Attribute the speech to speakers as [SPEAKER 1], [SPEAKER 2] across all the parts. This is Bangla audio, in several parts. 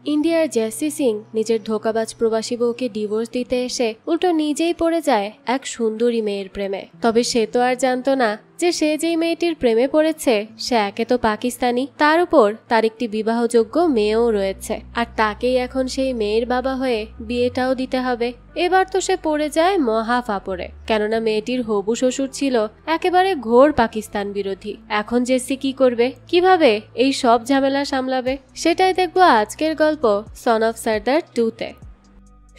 [SPEAKER 1] ইন্ডিয়ার জেসি সিং নিজের ধোঁকাবাজ প্রবাসী বউকে ডিভোর্স দিতে এসে উল্টো নিজেই পড়ে যায় এক সুন্দরী মেয়ের প্রেমে। তবে সে তো আর জানতো না যে সে যেই মেয়েটির প্রেমে পড়েছে সে একে তো পাকিস্তানি, তার উপর তার একটি বিবাহযোগ্য মেয়েও রয়েছে, আর তাকেই এখন সেই মেয়ের বাবা হয়ে বিয়েটাও দিতে হবে। এবার তো সে পড়ে যায় মহা ফাপড়ে, কেননা মেয়েটির হবু শ্বশুর ছিল একেবারে ঘোর পাকিস্তান বিরোধী। এখন জেসি কি করবে, কিভাবে এই সব ঝামেলা সামলাবে, সেটাই দেখবো আজকের গল্প সন অফ সর্দার 2-তে।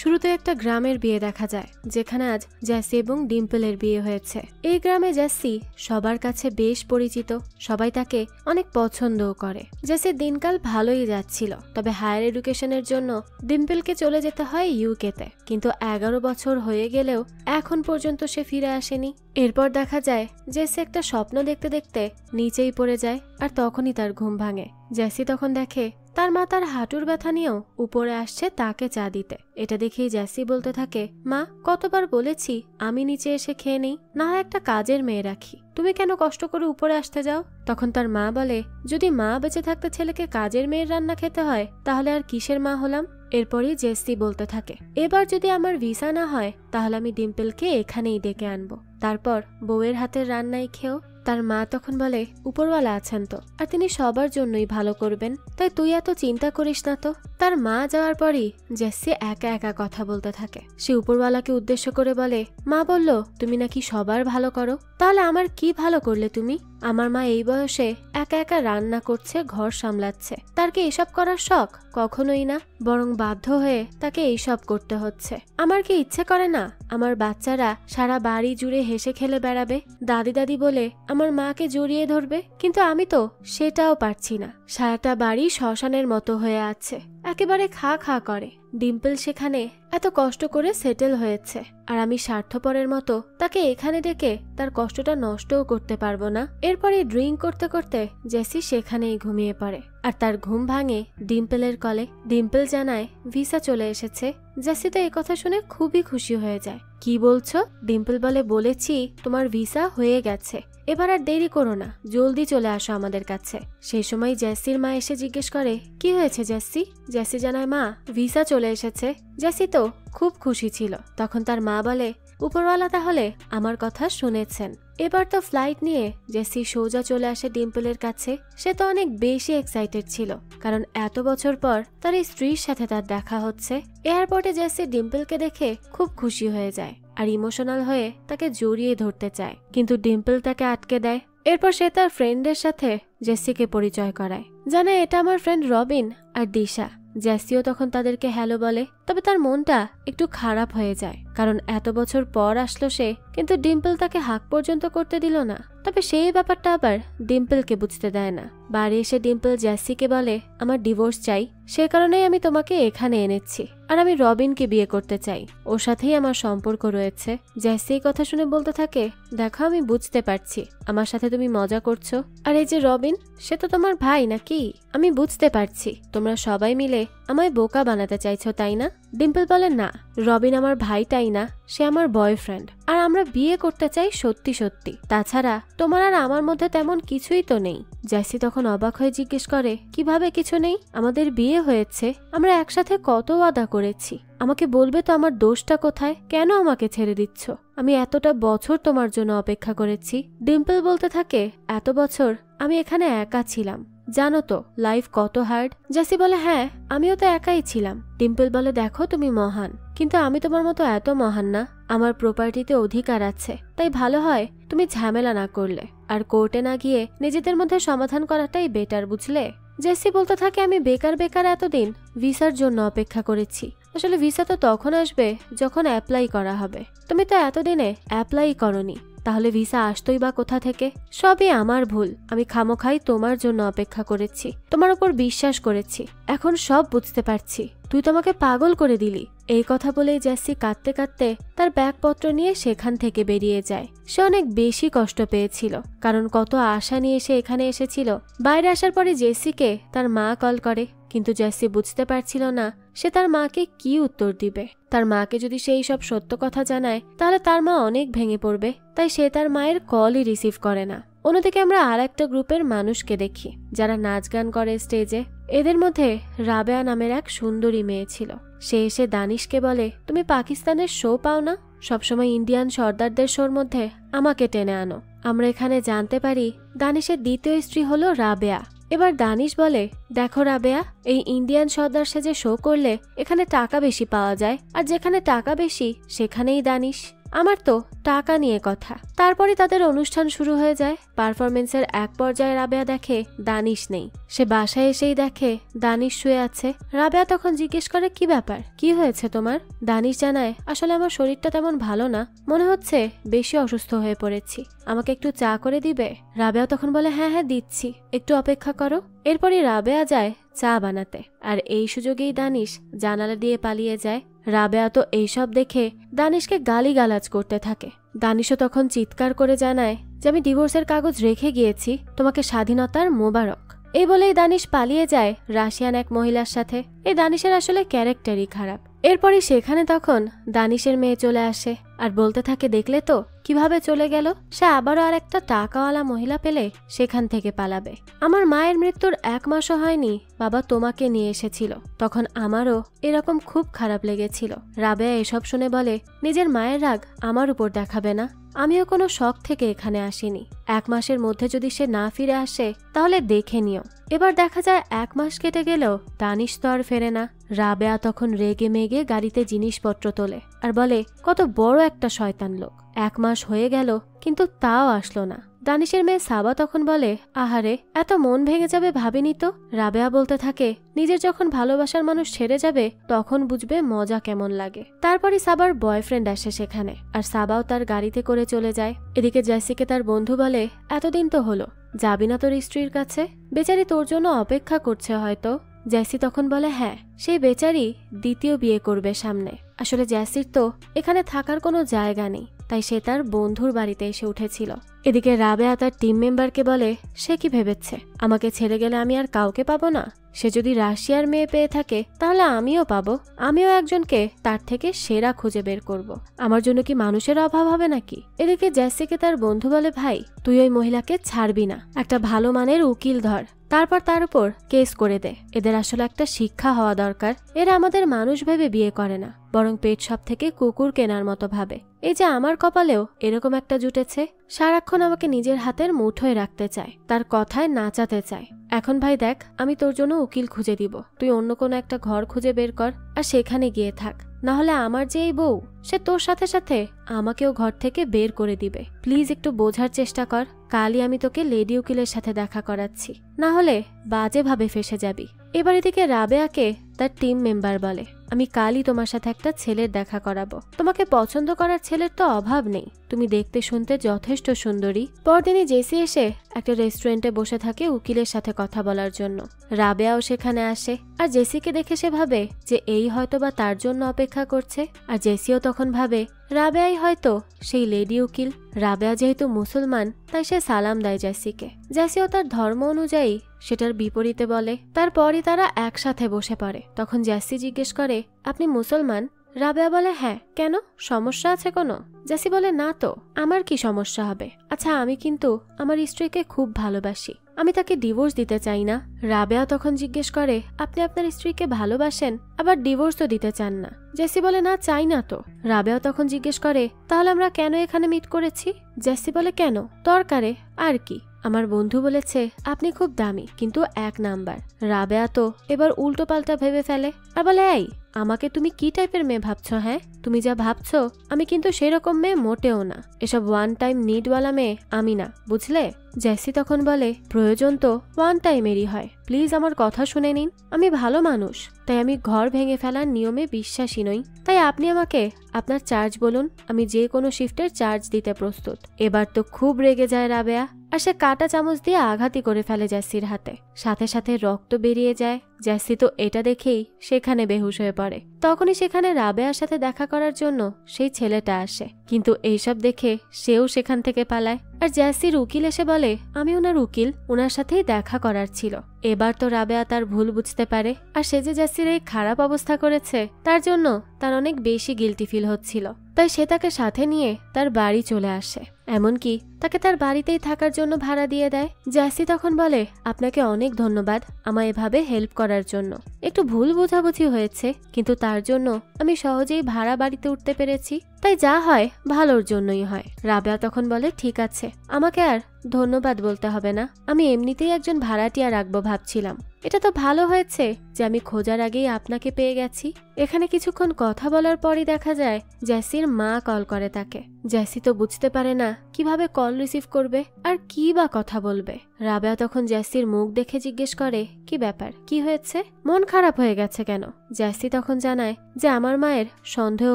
[SPEAKER 1] শুরুতে একটা গ্রামের বিয়ে দেখা যায়, যেখানে আজ জেসি এবং ডিম্পলের বিয়ে হয়েছে। এই গ্রামে জেসি সবার কাছে বেশ পরিচিত, সবাই তাকে অনেক পছন্দও করে। জেসির দিনকাল ভালোই যাচ্ছিল, তবে হায়ার এডুকেশনের জন্য ডিম্পলকে চলে যেতে হয় ইউকেতে। কিন্তু 11 বছর হয়ে গেলেও এখন পর্যন্ত সে ফিরে আসেনি। এরপর দেখা যায় জেসি একটা স্বপ্ন দেখতে দেখতে নিচেই পড়ে যায়, আর তখনই তার ঘুম ভাঙে। জেসি তখন দেখে তার মা তার হাঁটুর ব্যথা নিয়েও উপরে আসছে তাকে চা দিতে। এটা দেখেই জেসি বলতে থাকে, মা, কতবার বলেছি আমি নিচে এসে খেয়ে নেই, না হয় একটা কাজের মেয়ে রাখি, তুমি কেন কষ্ট করে উপরে আসতে যাও? তখন তার মা বলে, যদি মা বেঁচে থাকতে ছেলেকে কাজের মেয়ের রান্না খেতে হয় তাহলে আর কিসের মা হলাম? এরপরই জেসি বলতে থাকে, এবার যদি আমার ভিসা না হয় তাহলে আমি ডিম্পলকে এখানেই ডেকে আনবো, তারপর বউয়ের হাতের রান্নাই খেও। তার মা তখন বলে, উপরওয়ালা আছেন তো, আর তিনি সবার জন্যই ভালো করবেন, তাই তুই এত চিন্তা করিস না তো। তার মা যাওয়ার পরই জেসি একা একা কথা বলতে থাকে। সে উপরওয়ালাকে উদ্দেশ্য করে বলে, মা বলল তুমি নাকি সবার ভালো করো, তাহলে আমার কি ভালো করলে তুমি? আমার মা এই বয়সে একা একা রান্না করছে, ঘর সামলাচ্ছে, তার কি এসব করার শখ? কখনোই না, বরং বাধ্য হয়ে তাকে এইসব করতে হচ্ছে। আমার কি ইচ্ছে করে না আমার বাচ্চারা সারা বাড়ি জুড়ে হেসে খেলে বেড়াবে, দাদি দাদি বলে আমার মাকে জড়িয়ে ধরবে, কিন্তু আমি তো সেটাও পারছি না। সারাটা বাড়ি শ্মশানের মতো হয়ে আছে, একেবারে খা খা করে। ডিম্পল সেখানে এত কষ্ট করে সেটেল হয়েছে, আর আমি স্বার্থপরের মতো তাকে এখানে ডেকে তার কষ্টটা নষ্টও করতে পারবো না। এরপরে ড্রিঙ্ক করতে করতে জেসি সেখানেই ঘুমিয়ে পড়ে, আর তার ঘুম ভাঙে ডিম্পলের কলে। ডিম্পল জানায় ভিসা চলে এসেছে। জেসি তো এই কথা শুনে খুবই খুশি হয়ে যায়। কি বলছো? ডিম্পল বলে, বলেছি তোমার ভিসা হয়ে গেছে, এবার আর দেরি করো না, জলদি চলে আসো আমাদের কাছে। সেই সময় জেসির মা এসে জিজ্ঞেস করে, কি হয়েছে জেসি? জেসি জানায়, মা, ভিসা চলে এসেছে। জেসি তো খুব খুশি ছিল। তখন তার মা বলে, উপরওয়ালা তাহলে আমার কথা শুনেছেন। এবার তো ফ্লাইট নিয়ে জেসি সোজা চলে আসে ডিম্পলের কাছে। সে তো অনেক বেশি এক্সাইটেড ছিল, কারণ এত বছর পর তার স্ত্রীর সাথে তার দেখা হচ্ছে। এয়ারপোর্টে জেসি ডিম্পলকে দেখে খুব খুশি হয়ে যায়, আর ইমোশনাল হয়ে তাকে জড়িয়ে ধরতে চায়, কিন্তু ডিম্পল তাকে আটকে দেয়। এরপর সে তার ফ্রেন্ডের সাথে জেসিকে পরিচয় করায়, জানে এটা আমার ফ্রেন্ড রবিন আর দিশা। জেসিও তখন তাদেরকে হ্যালো বলে, তবে তার মনটা একটু খারাপ হয়ে যায়, কারণ এত বছর পর আসলো সে, কিন্তু ডিম্পল তাকে হাক পর্যন্ত করতে দিল না। তবে সেই ব্যাপারটা আবার ডিম্পলকে বুঝতে দেয় না। বাড়ি এসে ডিম্পল জেসিকে বলে, আমার ডিভোর্স চাই, সে কারণেই আমি তোমাকে এখানে এনেছি, আর আমি রবিনকে বিয়ে করতে চাই, ওর সাথেই আমার সম্পর্ক রয়েছে। জেসি কথা শুনে বলতে থাকে, দেখো আমি বুঝতে পারছি আমার সাথে তুমি মজা করছো, আর এই যে রবিন, সে তো তোমার ভাই নাকি? আমি বুঝতে পারছি তোমরা সবাই মিলে আমায় বোকা বানাতে চাইছো, তাই না? ডিম্পল বলে, না, রবিন আমার ভাইটাই না, সে আমার বয়ফ্রেন্ড, আর আমরা বিয়ে করতে চাই সত্যি সত্যি। তাছাড়া তোমার আর আমার মধ্যে তেমন কিছুই তো নেই। জেসি তখন অবাক হয়ে জিজ্ঞেস করে, কিভাবে কিছু নেই? আমাদের বিয়ে হয়েছে, আমরা একসাথে কত ওয়াদা করেছি, আমাকে বলবে তো আমার দোষটা কোথায়, কেন আমাকে ছেড়ে দিচ্ছ? আমি এতটা বছর তোমার জন্য অপেক্ষা করেছি। ডিম্পল বলতে থাকে, এত বছর আমি এখানে একা ছিলাম, জানো তো লাইফ কত হার্ড। জেসি বলে, হ্যাঁ, আমিও তো একাই ছিলাম। ডিম্পল বলে, দেখো তুমি মহান, কিন্তু আমি তোমার মতো এত মহান না। আমার প্রপার্টিতে অধিকার আছে, তাই ভালো হয় তুমি ঝামেলা না করলে, আর কোর্টে না গিয়ে নিজেদের মধ্যে সমাধান করাটাই বেটার, বুঝলে? জেসি বলতে থাকে, আমি বেকার বেকার এতদিন ভিসার জন্য অপেক্ষা করেছি। আসলে ভিসা তো তখন আসবে যখন অ্যাপ্লাই করা হবে, তুমি তো এতদিনে অ্যাপ্লাই করনি, তাহলে ভিসা আসতোই বা কোথা থেকে? সবই আমার ভুল, আমি খামোখাই তোমার জন্য অপেক্ষা করেছি, তোমার উপর বিশ্বাস করেছি, এখন সব বুঝতে পারছি, তুই তো আমাকে পাগল করে দিলি। এই কথা বলেই জেসি কাঁদতে কাঁদতে তার ব্যাগপত্র নিয়ে সেখান থেকে বেরিয়ে যায়। সে অনেক বেশি কষ্ট পেয়েছিল, কারণ কত আশা নিয়ে সে এখানে এসেছিল। বাইরে আসার পরে জেসিকে তার মা কল করে, কিন্তু জেসি বুঝতে পারছিল না সে তার মাকে কি উত্তর দিবে। তার মাকে যদি সেই সব সত্য কথা জানায় তাহলে তার মা অনেক ভেঙে পড়বে, তাই সে তার মায়ের কলই রিসিভ করে না। অন্যদিকে আমরা আর একটা গ্রুপের মানুষকে দেখি যারা নাচ গান করে স্টেজে। এদের মধ্যে রাবেয়া নামের এক সুন্দরী মেয়ে ছিল। সে এসে দানিশকে বলে, তুমি পাকিস্তানের শো পাও না, সবসময় ইন্ডিয়ান সর্দারদের শোর মধ্যে আমাকে টেনে আনো। আমরা এখানে জানতে পারি দানিশের দ্বিতীয় স্ত্রী হলো রাবেয়া। এবার দানিশ বলে, দেখো রাবেয়া, এই ইন্ডিয়ান সর্দার সেজে শো করলে এখানে টাকা বেশি পাওয়া যায়, আর যেখানে টাকা বেশি সেখানেই দানিশ। আমার তো টাকা নিয়ে কথা। তারপরে তাদের অনুষ্ঠান শুরু হয়ে যায়। পারফরমেন্সের এক পর্যায়ে রাবেয়া দেখে দানিশ নেই। সে বাসায় এসেই দেখে দানিশ শুয়ে আছে। রাবেয়া তখন জিজ্ঞেস করে, কি ব্যাপার, কি হয়েছে তোমার? দানিশ জানায়, আসলে আমার শরীরটা তেমন ভালো না, মনে হচ্ছে বেশি অসুস্থ হয়ে পড়েছি, আমাকে একটু চা করে দিবে? রাবেয়া তখন বলে, হ্যাঁ হ্যাঁ দিচ্ছি, একটু অপেক্ষা করো। এরপরই রাবেয়া যায় চা বানাতে, আর এই সুযোগেই দানিশ জানালা দিয়ে পালিয়ে যায়। রাবেয়া তো এইসব দেখে দানিশকে গালিগালাজ করতে থাকে। দানিশও তখন চিৎকার করে জানায় যে আমি ডিভোর্সের কাগজ রেখে গিয়েছি, তোমাকে স্বাধীনতার মোবারক। এই বলেই দানিশ পালিয়ে যায় রাশিয়ান এক মহিলার সাথে। এই দানিশের আসলে ক্যারেক্টারই খারাপ। এরপরই সেখানে তখন দানিশের মেয়ে চলে আসে আর বলতে থাকে, দেখলে তো কিভাবে চলে গেল, সে আবারও আর একটা টাকাওয়ালা মহিলা পেলে সেখান থেকে পালাবে। আমার মায়ের মৃত্যুর 1 মাসও হয়নি বাবা তোমাকে নিয়ে এসেছিল, তখন আমারও এরকম খুব খারাপ লেগেছিল। রাবেয়া এসব শুনে বলে, নিজের মায়ের রাগ আমার উপর দেখাবে না, আমিও কোনো শখ থেকে এখানে আসিনি। 1 মাসের মধ্যে যদি সে না ফিরে আসে তাহলে দেখে নিও। এবার দেখা যায় 1 মাস কেটে গেলেও দানিশ তো আর ফেরে না। রাবেয়া তখন রেগে মেগে গাড়িতে জিনিসপত্র তোলে আর বলে, কত বড় একটা শয়তান লোক, 1 মাস হয়ে গেল কিন্তু তাও আসলো না। দানিশের মেয়ে সাবা তখন বলে, আহারে, এত মন ভেঙে যাবে ভাবিনি তো। রাবেয়া বলতে থাকে, নিজের যখন ভালোবাসার মানুষ ছেড়ে যাবে তখন বুঝবে মজা কেমন লাগে। তারপরে সাবার বয়ফ্রেন্ড আসে সেখানে, আর সাবাও তার গাড়িতে করে চলে যায়। এদিকে জেসিকে তার বন্ধু বলে, এতদিন তো হলো, যাবি না তোর স্ত্রীর কাছে? বেচারি তোর জন্য অপেক্ষা করছে হয়তো। জেসি তখন বলে, হ্যাঁ, সেই বেচারি দ্বিতীয় বিয়ে করবে সামনে। আসলে জেসির তো এখানে থাকার কোনো জায়গা নেই, তাই সে তার বন্ধুর বাড়িতে এসে উঠেছিল। এদিকে রাবেয়া তার টিম মেম্বারকে বলে, সে কি ভেবেছে আমাকে ছেড়ে গেলে আমি আর কাউকে পাবো না? সে যদি রাশিয়ার মেয়ে পেয়ে থাকে তাহলে আমিও পাবো, আমিও একজনকে তার থেকে সেরা খুঁজে বের করব। আমার জন্য কি মানুষের অভাব হবে নাকি? এদিকে জেসিকে তার বন্ধু বলে, ভাই তুই ওই মহিলাকে ছাড়বি না, একটা ভালো মানের উকিল ধর, তারপর তার উপর কেস করে দে। এদের আসলে একটা শিক্ষা হওয়া দরকার। এরা আমাদের মানুষ ভেবে বিয়ে করে না, বরং পেট শপ থেকে কুকুর কেনার মতো ভাবে। এই যে আমার কপালেও এরকম একটা জুটেছে, সারাক্ষণ আমাকে নিজের হাতের মুঠোয় রাখতে চায়, তার কথায় নাচাতে চায়। এখন ভাই দেখ, আমি তোর জন্য উকিল খুঁজে দিব, তুই অন্য কোনো একটা ঘর খুঁজে বের কর আর সেখানে গিয়ে থাক, না হলে আমার যে এই বউ, সে তোর সাথে সাথে আমাকেও ঘর থেকে বের করে দিবে। প্লিজ একটু বোঝার চেষ্টা কর, কালই আমি তোকে লেডি উকিলের সাথে দেখা করাচ্ছি, না হলে বাজেভাবে ফেসে যাবি। এবার এদিকে রাবেয়াকে তার টিম মেম্বার বলে, আমি কালই তোমার সাথে একটা ছেলের দেখা করাবো, তোমাকে পছন্দ করার ছেলের তো অভাব নেই, তুমি দেখতে শুনতে যথেষ্ট সুন্দরী। পরদিনই জেসি এসে একটা রেস্টুরেন্টে বসে থাকে উকিলের সাথে কথা বলার জন্য। রাবেয়াও সেখানে আসে, আর জেসিকে দেখে সে ভাবে যে এই হয়তোবা তার জন্য অপেক্ষা করছে, আর জেসিও তখন ভাবে রাবেয়াই হয়তো সেই লেডি উকিল। রাবেয়া যেহেতু মুসলমান তাই সে সালাম দেয় জেসিকে। জেসিও তার ধর্ম অনুযায়ী সেটার বিপরীতে বলে। তারপরই তারা একসাথে বসে পড়ে। তখন জেসি জিজ্ঞেস করে, আপনি মুসলমান? রাবেয়া বলে, হ্যাঁ, কেন, সমস্যা আছে কোনো? জেসি বলে, না তো, আমার কি সমস্যা হবে? আচ্ছা, আমি কিন্তু আমার স্ত্রীকে খুব ভালোবাসি, আমি তাকে ডিভোর্স দিতে চাই না। রাবেয়া তখন জিজ্ঞেস করে, আপনি আপনার স্ত্রীকে ভালোবাসেন আবার ডিভোর্স তো দিতে চান না? জেসি বলে, না, চাই না তো। রাবেয়া তখন জিজ্ঞেস করে, তাহলে আমরা কেন এখানে মিট করেছি? জেসি বলে, কেন, দরকারে, আর কি, আমার বন্ধু বলেছে আপনি খুব দামি কিন্তু 1 নাম্বার। রাবেয়া তো এবার উল্টো পাল্টা ভেবে ফেলে আর বলে, এই আমাকে তুমি কি টাইপের মেয়ে ভাবছো? হ্যাঁ, তুমি যা ভাবছো আমি কিন্তু সেরকম মেয়ে মোটেও না, এসব 1 টাইম নিডওয়ালা মেয়ে আমি না, বুঝলে? জেসি তখন বলে, প্রয়োজন তো 1 টাইমেরই হয়, প্লিজ আমার কথা শুনে নিন, আমি ভালো মানুষ, তাই আমি ঘর ভেঙে ফেলার নিয়মে বিশ্বাসী নই, তাই আপনি আমাকে আপনার চার্জ বলুন, আমি যে কোনো শিফটের চার্জ দিতে প্রস্তুত। এবার তো খুব রেগে যায় রাবেয়া, আর সে কাঁটা চামচ দিয়ে আঘাতই করে ফেলে জেসির হাতে, সাথে সাথে রক্ত বেরিয়ে যায়। জেসি তো এটা দেখেই সেখানে বেহুশ হয়ে পড়ে। তখনই সেখানে রাবেয়ার সাথে দেখা করার জন্য সেই ছেলেটা আসে, কিন্তু এইসব দেখে সেও সেখান থেকে পালায়। আর জ্যাসির উকিল এসে বলে আমি ওনার উকিল, ওনার সাথেই দেখা করার ছিল। এবার তো রাবেয়া তার ভুল বুঝতে পারে, আর সে যে জ্যাসির এই খারাপ অবস্থা করেছে তার জন্য তার অনেক বেশি গিল্টি ফিল হচ্ছিল। তাই সে তাকে সাথে নিয়ে তার বাড়ি চলে আসে, এমনকি তাকে তার বাড়িতেই থাকার জন্য ভাড়া দিয়ে দেয়। জ্যাসি তখন বলে আপনাকে অনেক ধন্যবাদ আমায় এভাবে হেল্প করার জন্য। একটু ভুল বোঝাবুঝি হয়েছে, কিন্তু তার জন্য আমি সহজেই ভাড়া বাড়িতে উঠতে পেরেছি, তাই যা হয় ভালোর জন্যই হয়। রাবেয়া তখন বলে ঠিক আছে, আমাকে আর ধন্যবাদ বলতে হবে না, আমি এমনিতেই একজন ভাড়াটিয়া রাখবো ভাবছিলাম। এটা তো ভালো হয়েছে যে আমি খোঁজার আগেই আপনাকে পেয়ে গেছি। এখানে কিছুক্ষণ কথা বলার পরই দেখা যায় জ্যাসির মা কল করে তাকে। জ্যাসি তো বুঝতে পারে না কিভাবে কল রিসিভ করবে আর কি বা কথা বলবে। রাবেয়া তখন জ্যাসির মুখ দেখে জিজ্ঞেস করে কি ব্যাপার, কি হয়েছে, মন খারাপ হয়ে গেছে কেন? জ্যাসি তখন জানায় যে আমার মায়ের সন্দেহ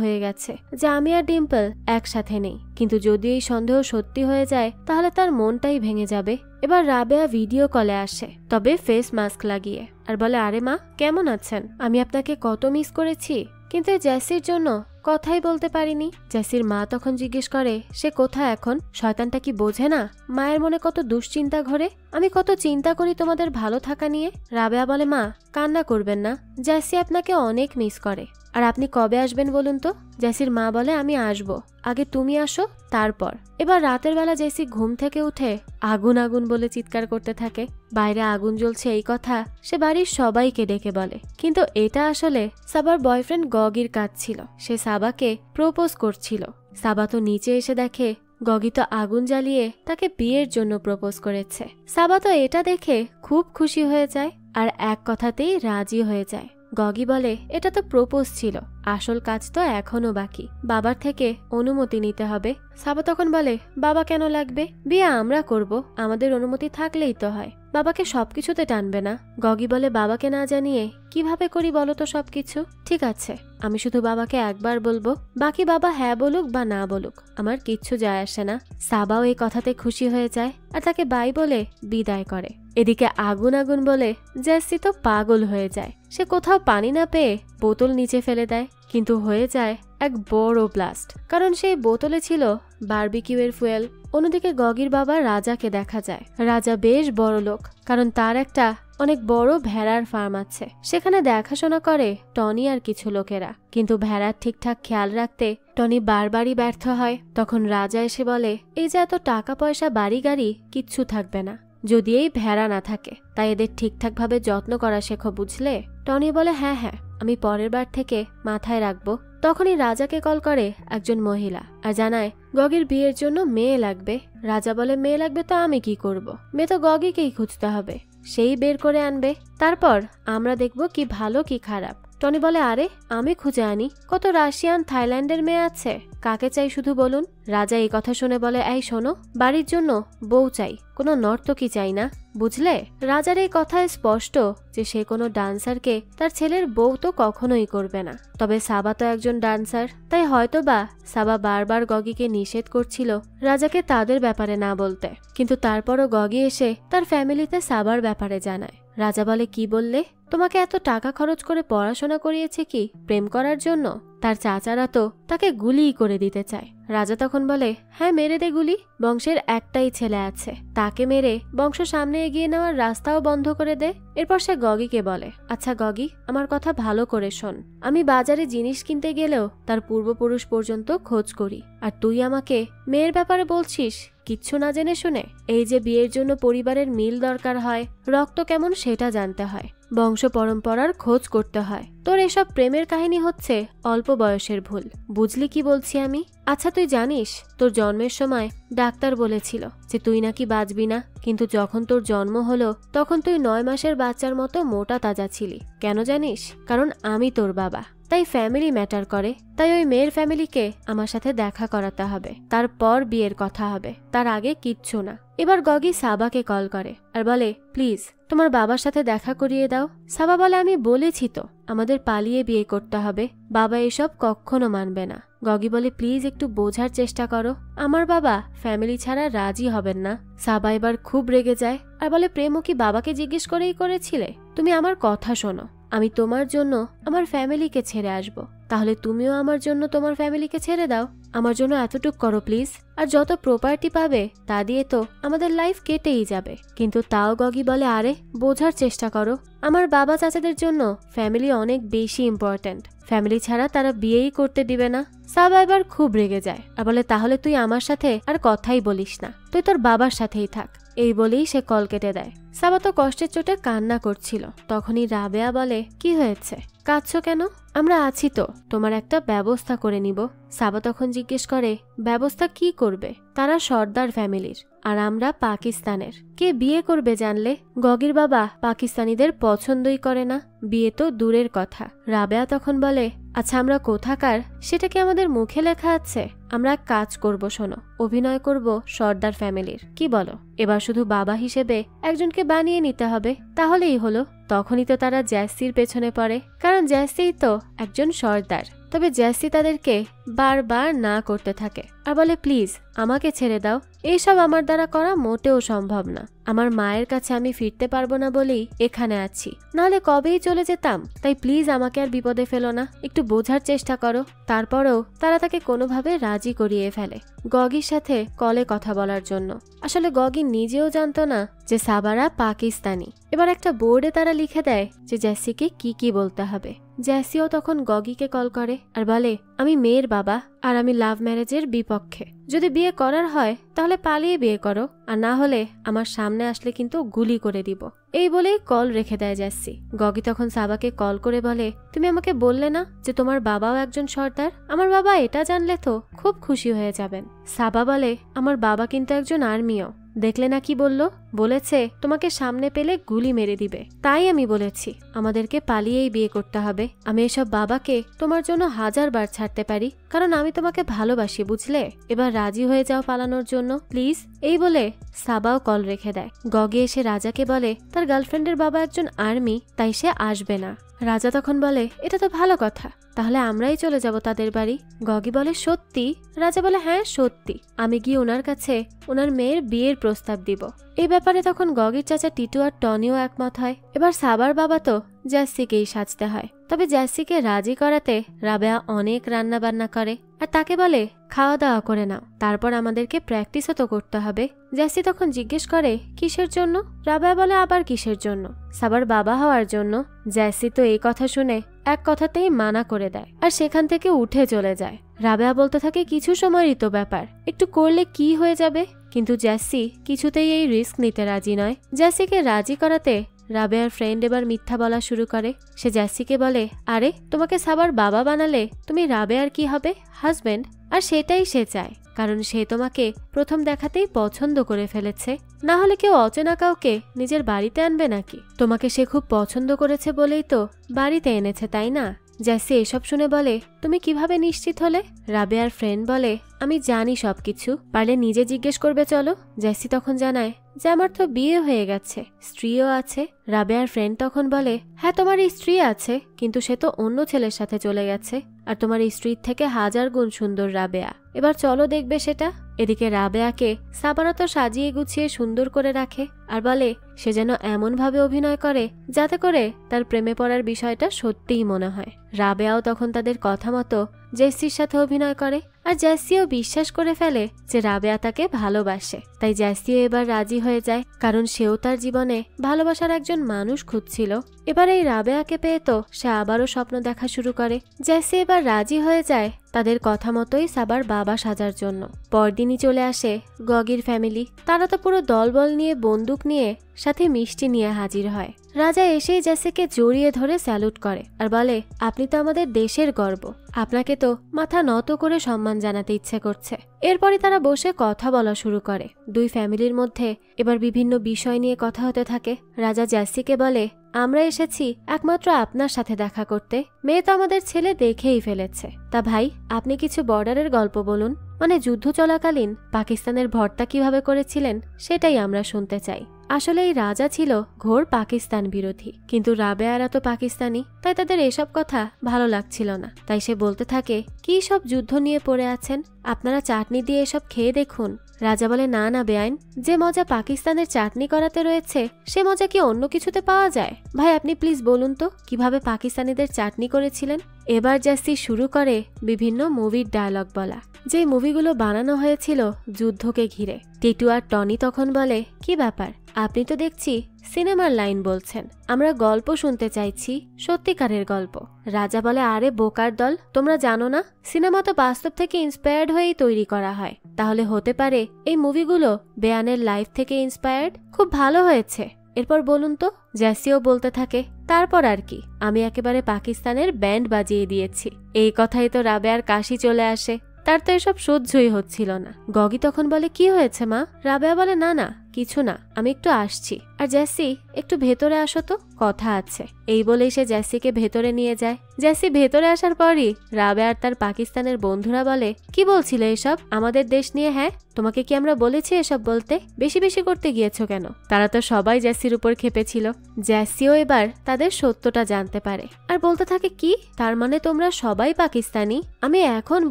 [SPEAKER 1] হয়ে গেছে যে আমি আর ডিম্পল একসাথে নেই, কিন্তু যদি এই সন্দেহ সত্যি হয়ে যায় তাহলে তার মনটাই ভেঙে যাবে। এবার রাবেয়া ভিডিও কলে আসে, তবে ফেস মাস্ক লাগিয়ে, আর বলে আরে মা কেমন আছেন, আমি আপনাকে কত মিস করেছি, কিন্তু এই জ্যাসির জন্য কথাই বলতে পারিনি। জ্যাসির মা তখন জিজ্ঞেস করে সে কোথায় এখন, শয়তানটা কি বোঝে না মায়ের মনে কত দুশ্চিন্তা ঘরে, আমি কত চিন্তা করি তোমাদের ভালো থাকা নিয়ে। রাবেয়া বলে মা কান্না করবেন না, জ্যাসি আপনাকে অনেক মিস করে, আর আপনি কবে আসবেন বলুন তো? জ্যাসির মা বলে আমি আসবো, আগে তুমি আসো তারপর। এবার রাতের বেলা জেসি ঘুম থেকে উঠে আগুন আগুন বলে চিৎকার করতে থাকে। বাইরে আগুন জ্বলছে এই কথা সে বাড়ির সবাইকে ডেকে বলে, কিন্তু এটা আসলে সাবার বয়ফ্রেন্ড গগির কাজ ছিল। সে সাবাকে প্রপোজ করছিল। সাবা তো নিচে এসে দেখে গগি তো আগুন জ্বালিয়ে তাকে বিয়ের জন্য প্রপোজ করেছে। সাবা তো এটা দেখে খুব খুশি হয়ে যায় আর এক কথাতেই রাজি হয়ে যায়। গগি বলে এটা তো প্রপোজ ছিল, আসল কাজ তো এখনো বাকি, বাবার থেকে অনুমতি নিতে হবে। সাবা তখন বলে বাবা কেন লাগবে, বিয়ে আমরা করব, আমাদের অনুমতি থাকলেই তো হয়, বাবাকে সবকিছুতে টানবে না। গগি বলে বাবাকে না জানিয়ে কিভাবে করি বলো তো সবকিছু? ঠিক আছে, আমি শুধু বাবাকে একবার বলবো, বাকি বাবা হ্যাঁ বলুক বা না বলুক আমার কিচ্ছু যায় আসে না। সাবাও এই কথাতে খুশি হয়ে যায় আর তাকে বাই বলে বিদায় করে। এদিকে আগুন আগুন বলে জ্যাসি তো পাগল হয়ে যায়। সে কোথাও পানি না পেয়ে বোতল নিচে ফেলে দেয়, কিন্তু হয়ে যায় এক বড় ব্লাস্ট, কারণ সেই বোতলে ছিল বারবিকিউয়ের ফুয়েল। অন্যদিকে গগির বাবা রাজাকে দেখা যায়। রাজা বেশ বড় লোক, কারণ তার একটা অনেক বড় ভেড়ার ফার্ম আছে। সেখানে দেখাশোনা করে টনি আর কিছু লোকেরা, কিন্তু ভেড়ার ঠিকঠাক খেয়াল রাখতে টনি বারবারই ব্যর্থ হয়। তখন রাজা এসে বলে এই যে এত টাকা পয়সা বাড়ি গাড়ি কিচ্ছু থাকবে না যদি এই ভেড়া না থাকে, তাই এদের ঠিকঠাক ভাবে যত্ন করা শেখো বুঝলে? টনি বলে হ্যাঁ হ্যাঁ, আমি পরের বার থেকে মাথায় রাখবো। তখনই রাজাকে কল করে একজন মহিলা আর জানায় গগির বিয়ের জন্য মেয়ে লাগবে। রাজা বলে মেয়ে লাগবে তো আমি কি করব, মেয়ে তো গগিকেই খুঁজতে হবে, সেই বের করে আনবে, তারপর আমরা দেখব কি ভালো কি খারাপ। টনি বলে আরে আমি খুঁজে আনি, কত রাশিয়ান থাইল্যান্ডের মেয়ে আছে, কাকে চাই শুধু বলুন। রাজা এই কথা শুনে বলে এই শোনো, বাড়ির জন্য বউ চাই, কোনো নর্তকী চাই না, বুঝলে? রাজার এই কথায় স্পষ্ট যে সে কোনো ডান্সারকে তার ছেলের বউ তো কখনোই করবে না। তবে সাবা তো একজন ডান্সার, তাই হয়তোবা সাবা বারবার গগিকে নিষেধ করছিল রাজাকে তাদের ব্যাপারে না বলতে, কিন্তু তারপরও গগি এসে তার ফ্যামিলিতে সাবার ব্যাপারে জানায়। রাজা বলে কি বললে, তোমাকে এত টাকা খরচ করে পড়াশোনা করিয়েছে কি প্রেম করার জন্য? তার চাচারা তো তাকে গুলি করে দিতে চায়। রাজা তখন বলে হ্যাঁ মেরে দে গুলি, বংশের একটাই ছেলে আছে, তাকে মেরে বংশ সামনে এগিয়ে নেওয়ার রাস্তাও বন্ধ করে দে। এরপর সে গগিকে বলে আচ্ছা গগি আমার কথা ভালো করে শোন, আমি বাজারে জিনিস কিনতে গেলেও তার পূর্বপুরুষ পর্যন্ত খোঁজ করি, আর তুই আমাকে মেয়ের ব্যাপারে বলছিস কিচ্ছু না জেনে শুনে? এই যে বিয়ের জন্য পরিবারের মিল দরকার হয়, রক্ত কেমন সেটা জানতে হয়, বংশ পরম্পরার খোঁজ করতে হয়, তোর এসব প্রেমের কাহিনী হচ্ছে অল্প বয়সের ভুল, বুঝলি কি বলছি আমি? আচ্ছা তুই জানিস তোর জন্মের সময় ডাক্তার বলেছিল যে তুই নাকি বাঁচবি না, কিন্তু যখন তোর জন্ম হলো তখন তুই 9 মাসের বাচ্চার মতো মোটা তাজা ছিলি, কেন জানিস? কারণ আমি তোর বাবা, তাই ফ্যামিলি ম্যাটার করে, তাই ওই মেয়ের ফ্যামিলিকে আমার সাথে দেখা করাতে হবে, তারপর বিয়ের কথা হবে, তার আগে কিচ্ছু না। এবার গগি সাবাকে কল করে আর বলে প্লিজ তোমার বাবার সাথে দেখা করিয়ে দাও। সাবা বলে আমি বলেছি তো আমাদের পালিয়ে বিয়ে করতে হবে, বাবা এসব কখনো মানবে না। গগি বলে প্লিজ একটু বোঝার চেষ্টা করো, আমার বাবা ফ্যামিলি ছাড়া রাজি হবেন না। সাবা এবার খুব রেগে যায় আর বলে প্রেমও কি বাবাকে জিজ্ঞেস করেই করেছিলে? তুমি আমার কথা শোনো, আমি তোমার জন্য আমার ফ্যামিলিকে ছেড়ে আসব, তাহলে তুমিও আমার জন্য তোমার ফ্যামিলিকে ছেড়ে দাও। আমার জন্য এতটুক করো প্লিজ। আর যত প্রপার্টি পাবে তা দিয়ে তো আমাদের লাইফ কেটেই যাবে। কিন্তু তাও গগি বলে, আরে বোঝার চেষ্টা করো, আমার বাবা চাচাদের জন্য ফ্যামিলি অনেক বেশি ইম্পর্ট্যান্ট। ফ্যামিলি ছাড়া তারা বিয়েই করতে দিবে না। সাবা এবার খুব রেগে যায় আর বলে, তাহলে তুই আমার সাথে আর কথাই বলিস না, তুই তোর বাবার সাথেই থাক। এই বলেই সে কল কেটে দেয়। সাবা তো কষ্টের চোটে কান্না করছিল। তখনই রাবেয়া বলে, কি হয়েছে, কাঁদছো কেন? আমরা আছি তো, তোমার একটা ব্যবস্থা করে নিব। সাবা তখন জিজ্ঞেস করে, ব্যবস্থা কি করবে? তারা সর্দার ফ্যামিলির আর আমরা পাকিস্তানের। কে বিয়ে করবে জানলে? গগির বাবা পাকিস্তানিদের পছন্দই করে না, বিয়ে তো দূরের কথা। রাবেয়া তখন বলে, আচ্ছা আমরা কোথাকার সেটা কি আমাদের মুখে লেখা আছে? আমরা এক কাজ করব, শোনো, অভিনয় করব সর্দার ফ্যামিলির, কি বলো? এবার শুধু বাবা হিসেবে একজনকে বানিয়ে নিতে হবে, তাহলেই হলো। তখনই তো তারা জ্যাসির পেছনে পড়ে, কারণ জ্যাসিই তো একজন সর্দার। তবে জ্যাসি তাদেরকে বারবার না করতে থাকে আর বলে, প্লিজ আমাকে ছেড়ে দাও, এইসব আমার দ্বারা করা মোটেও সম্ভব না। আমার মায়ের কাছে আমি ফিরতে পারবো না বলেই এখানে আছি, নাহলে কবেই চলে যেতাম। তাই প্লিজ আমাকে আর বিপদে ফেলো না, একটু বোঝার চেষ্টা করো। তারপরেও তারা তাকে কোনোভাবে রাজি করিয়ে ফেলে গগির সাথে কলে কথা বলার জন্য। আসলে গগি নিজেও জানতো না যে সাবারা পাকিস্তানি। এবার একটা বোর্ডে তারা লিখে দেয় যে জ্যাসিকে কি কি বলতে হবে। জ্যাসিও তখন গগিকে কল করে আর বলে, আমি মেয়ের বাবা আর আমি লাভ ম্যারেজের বিপক্ষে। যদি বিয়ে করার হয় তাহলে পালিয়ে বিয়ে করো, আর না হলে আমার সামনে আসলে কিন্তু গুলি করে দিব। এই বলেই কল রেখে দেয় জ্যাসি। গগি তখন সাবাকে কল করে বলে, তুমি আমাকে বললে না যে তোমার বাবাও একজন সর্দার? আমার বাবা এটা জানলে তো খুব খুশি হয়ে যাবেন। সাবা বলে, আমার বাবা কিন্তু একজন আর্মিও, দেখলে না কি বললো? বলেছে তোমাকে সামনে পেলে গুলি মেরে দিবে। তাই আমি বলেছি আমাদেরকে পালিয়েই বিয়ে করতে হবে। আমি এসব বাবাকে তোমার জন্য 1000 বার ছাড়তে পারি, কারণ আমি তোমাকে ভালোবাসি, বুঝলে? এবার রাজি হয়ে যাও পালানোর জন্য প্লিজ। এই বলে সাবাও কল রেখে দেয়। গগি এসে রাজাকে বলে তার গার্লফ্রেন্ডের বাবা একজন আর্মি, তাই সে আসবে না। রাজা তখন বলে, এটা তো ভালো কথা, তাহলে আমরাই চলে যাব তাদের বাড়ি। গগি বলে, সত্যি? রাজা বলে, হ্যাঁ সত্যি, আমি গিয়ে ওনার কাছে ওনার মেয়ের বিয়ের প্রস্তাব দিব। এই ব্যাপারে তখন গগির চাচা টিটু আর টনিও একমত হয়। এবার সাবার বাবা তো জ্যাসিকেই সাজতে হয়। তবে জ্যাসিকে রাজি করাতে রাবেয়া অনেক রান্না বান্না করে আর তাকে বলে, খাওয়া দাওয়া করে নাও, তারপর আমাদেরকে প্র্যাকটিসও তো করতে হবে। জ্যাসি তখন জিজ্ঞেস করে, কিসের জন্য? রাবেয়া বলে, আবার কিসের জন্য? সাবার বাবা হওয়ার জন্য। জ্যাসি তো এই কথা শুনে এক কথাতেই মানা করে দেয় আর সেখান থেকে উঠে চলে যায়। রাবেয়া বলতে থাকে, কিছু সময়েরই তো ব্যাপার, একটু করলে কি হয়ে যাবে? কিন্তু জ্যাসি কিছুতেই এই রিস্ক নিতে রাজি নয়। জ্যাসিকে রাজি করাতে রাবেয়ার ফ্রেন্ড এবার মিথ্যা বলা শুরু করে। সে জ্যাসিকে বলে, আরে তোমাকে সাবার বাবা বানালে তুমি রাবেয়ার কি হবে? হাজবেন্ড। আর সেটাই সে চায়, কারণ সে তোমাকে প্রথম দেখাতেই পছন্দ করে ফেলেছে। না হলে কেউ অচেনা কাউকে নিজের বাড়িতে আনবে নাকি? তোমাকে সে খুব পছন্দ করেছে বলেই তো বাড়িতে এনেছে, তাই না? জ্যাসি এসব শুনে বলে, তুমি কিভাবে নিশ্চিত হলে? রাবেয়ার ফ্রেন্ড বলে, আমি জানি সবকিছু, পারলে নিজে জিজ্ঞেস করবে চলো। জ্যাসি তখন জানায় যে আমার তো বিয়ে হয়ে গেছে, স্ত্রীও আছে। রাবেয়ার ফ্রেন্ড তখন বলে, হ্যাঁ তোমার স্ত্রী আছে, কিন্তু সে তো অন্য ছেলের সাথে চলে গেছে, আর তোমার স্ত্রীর থেকে 1000 গুণ সুন্দর রাবেয়া। এবার চলো দেখবে সেটা। এদিকে রাবেয়াকে সাবারা তো সাজিয়ে গুছিয়ে সুন্দর করে রাখে আর বলে সে যেন এমন ভাবে অভিনয় করে যাতে করে তার প্রেমে পড়ার বিষয়টা সত্যিই মনে হয়। রাবেয়াও তখন তাদের কথা মতো জেসির সাথে অভিনয় করে আর জ্যাসিও বিশ্বাস করে ফেলে যে রাবেয়া তাকে ভালোবাসে। তাই জ্যাসিও এবার রাজি হয়ে যায়, কারণ সেও তার জীবনে ভালোবাসার একজন মানুষ খুঁজছিল। এবার এই রাবেয়াকে পেয়ে তো সে আবারও স্বপ্ন দেখা শুরু করে। জ্যাসি এবার রাজি হয়ে যায় তাদের কথা মতোই সাবার বাবা সাজার জন্য। পরদিনই চলে আসে গগির ফ্যামিলি। তারা তো পুরো দলবল নিয়ে, বন্দুক নিয়ে, সাথে মিষ্টি নিয়ে হাজির হয়। রাজা এসেই জ্যাসিকে জড়িয়ে ধরে স্যালুট করে আর বলে, আপনি তো আমাদের দেশের গর্ব, আপনাকে তো মাথা নত করে সম্মান জানাতে ইচ্ছে করছে। এরপরই তারা বসে কথা বলা শুরু করে। দুই ফ্যামিলির মধ্যে এবার বিভিন্ন বিষয় নিয়ে কথা হতে থাকে। রাজা জ্যাসিকে বলে, আমরা এসেছি একমাত্র আপনার সাথে দেখা করতে, মেয়ে তো আমাদের ছেলে দেখেই ফেলেছে। তা ভাই, আপনি কিছু বর্ডারের গল্প বলুন, মানে যুদ্ধ চলাকালীন পাকিস্তানের ভর্তা কিভাবে করেছিলেন সেটাই আমরা শুনতে চাই। আসলে এই রাজা ছিল ঘোর পাকিস্তান বিরোধী, কিন্তু রাবেয়ারা তো পাকিস্তানি, তাই তাদের এসব কথা ভালো লাগছিল না। তাই সে বলতে থাকে, কি সব যুদ্ধ নিয়ে পড়ে আছেন, আপনারা চাটনি দিয়ে এসব খেয়ে দেখুন। রাজা বলে, না না বেআইন, যে মজা পাকিস্তানের চাটনি করাতে রয়েছে সে মজা কি অন্য কিছুতে পাওয়া যায়? ভাই আপনি প্লিজ বলুন তো কিভাবে পাকিস্তানিদের চাটনি করেছিলেন। এবার জাসি শুরু করে বিভিন্ন মুভির ডায়লগ বলা, যে মুভিগুলো বানানো হয়েছিল যুদ্ধকে ঘিরে। টিটু আর টনি তখন বলে, কি ব্যাপার, আপনি তো দেখছি সিনেমার লাইন বলছেন, আমরা গল্প শুনতে চাইছি, সত্যিকারের গল্প। রাজা বলে, আরে বোকার দল, তোমরা জানো না সিনেমা তো বাস্তব থেকে ইন্সপায়ার্ড হয়েই তৈরি করা হয়, তাহলে হতে পারে এই মুভিগুলো বেয়ানের লাইফ থেকে ইন্সপায়ার্ড। খুব ভালো হয়েছে, এরপর বলুন তো। জ্যাসিও বলতে থাকে, তারপর আর কি, আমি একেবারে পাকিস্তানের ব্যান্ড বাজিয়ে দিয়েছি। এই কথাই তো রাবেয়ার কাশি চলে আসে, তার তো এসব সহ্যই হচ্ছিল না। গগি তখন বলে, কি হয়েছে মা? রাবেয়া বলে, না না কিছু না, আমি একটু আসছি। আর জ্যাসি একটু ভেতরে আসো তো, কথা আছে। এই বলেই সে জ্যাসিকে ভেতরে নিয়ে যায়। জ্যাসি ভেতরে আসার পরই রাবেয়া আর তার পাকিস্তানের বন্ধুরা বলে, কি বলছিল এসব আমাদের দেশ নিয়ে? হ্যাঁ, তোমাকে কি আমরা বলেছি এসব বলতে? বেশি বেশি করতে গিয়েছো কেন? তারা তো সবাই জ্যাসির উপর খেপেছিল। জ্যাসিও এবার তাদের সত্যটা জানতে পারে আর বলতে থাকে, কি তার মানে তোমরা সবাই পাকিস্তানি? আমি এখন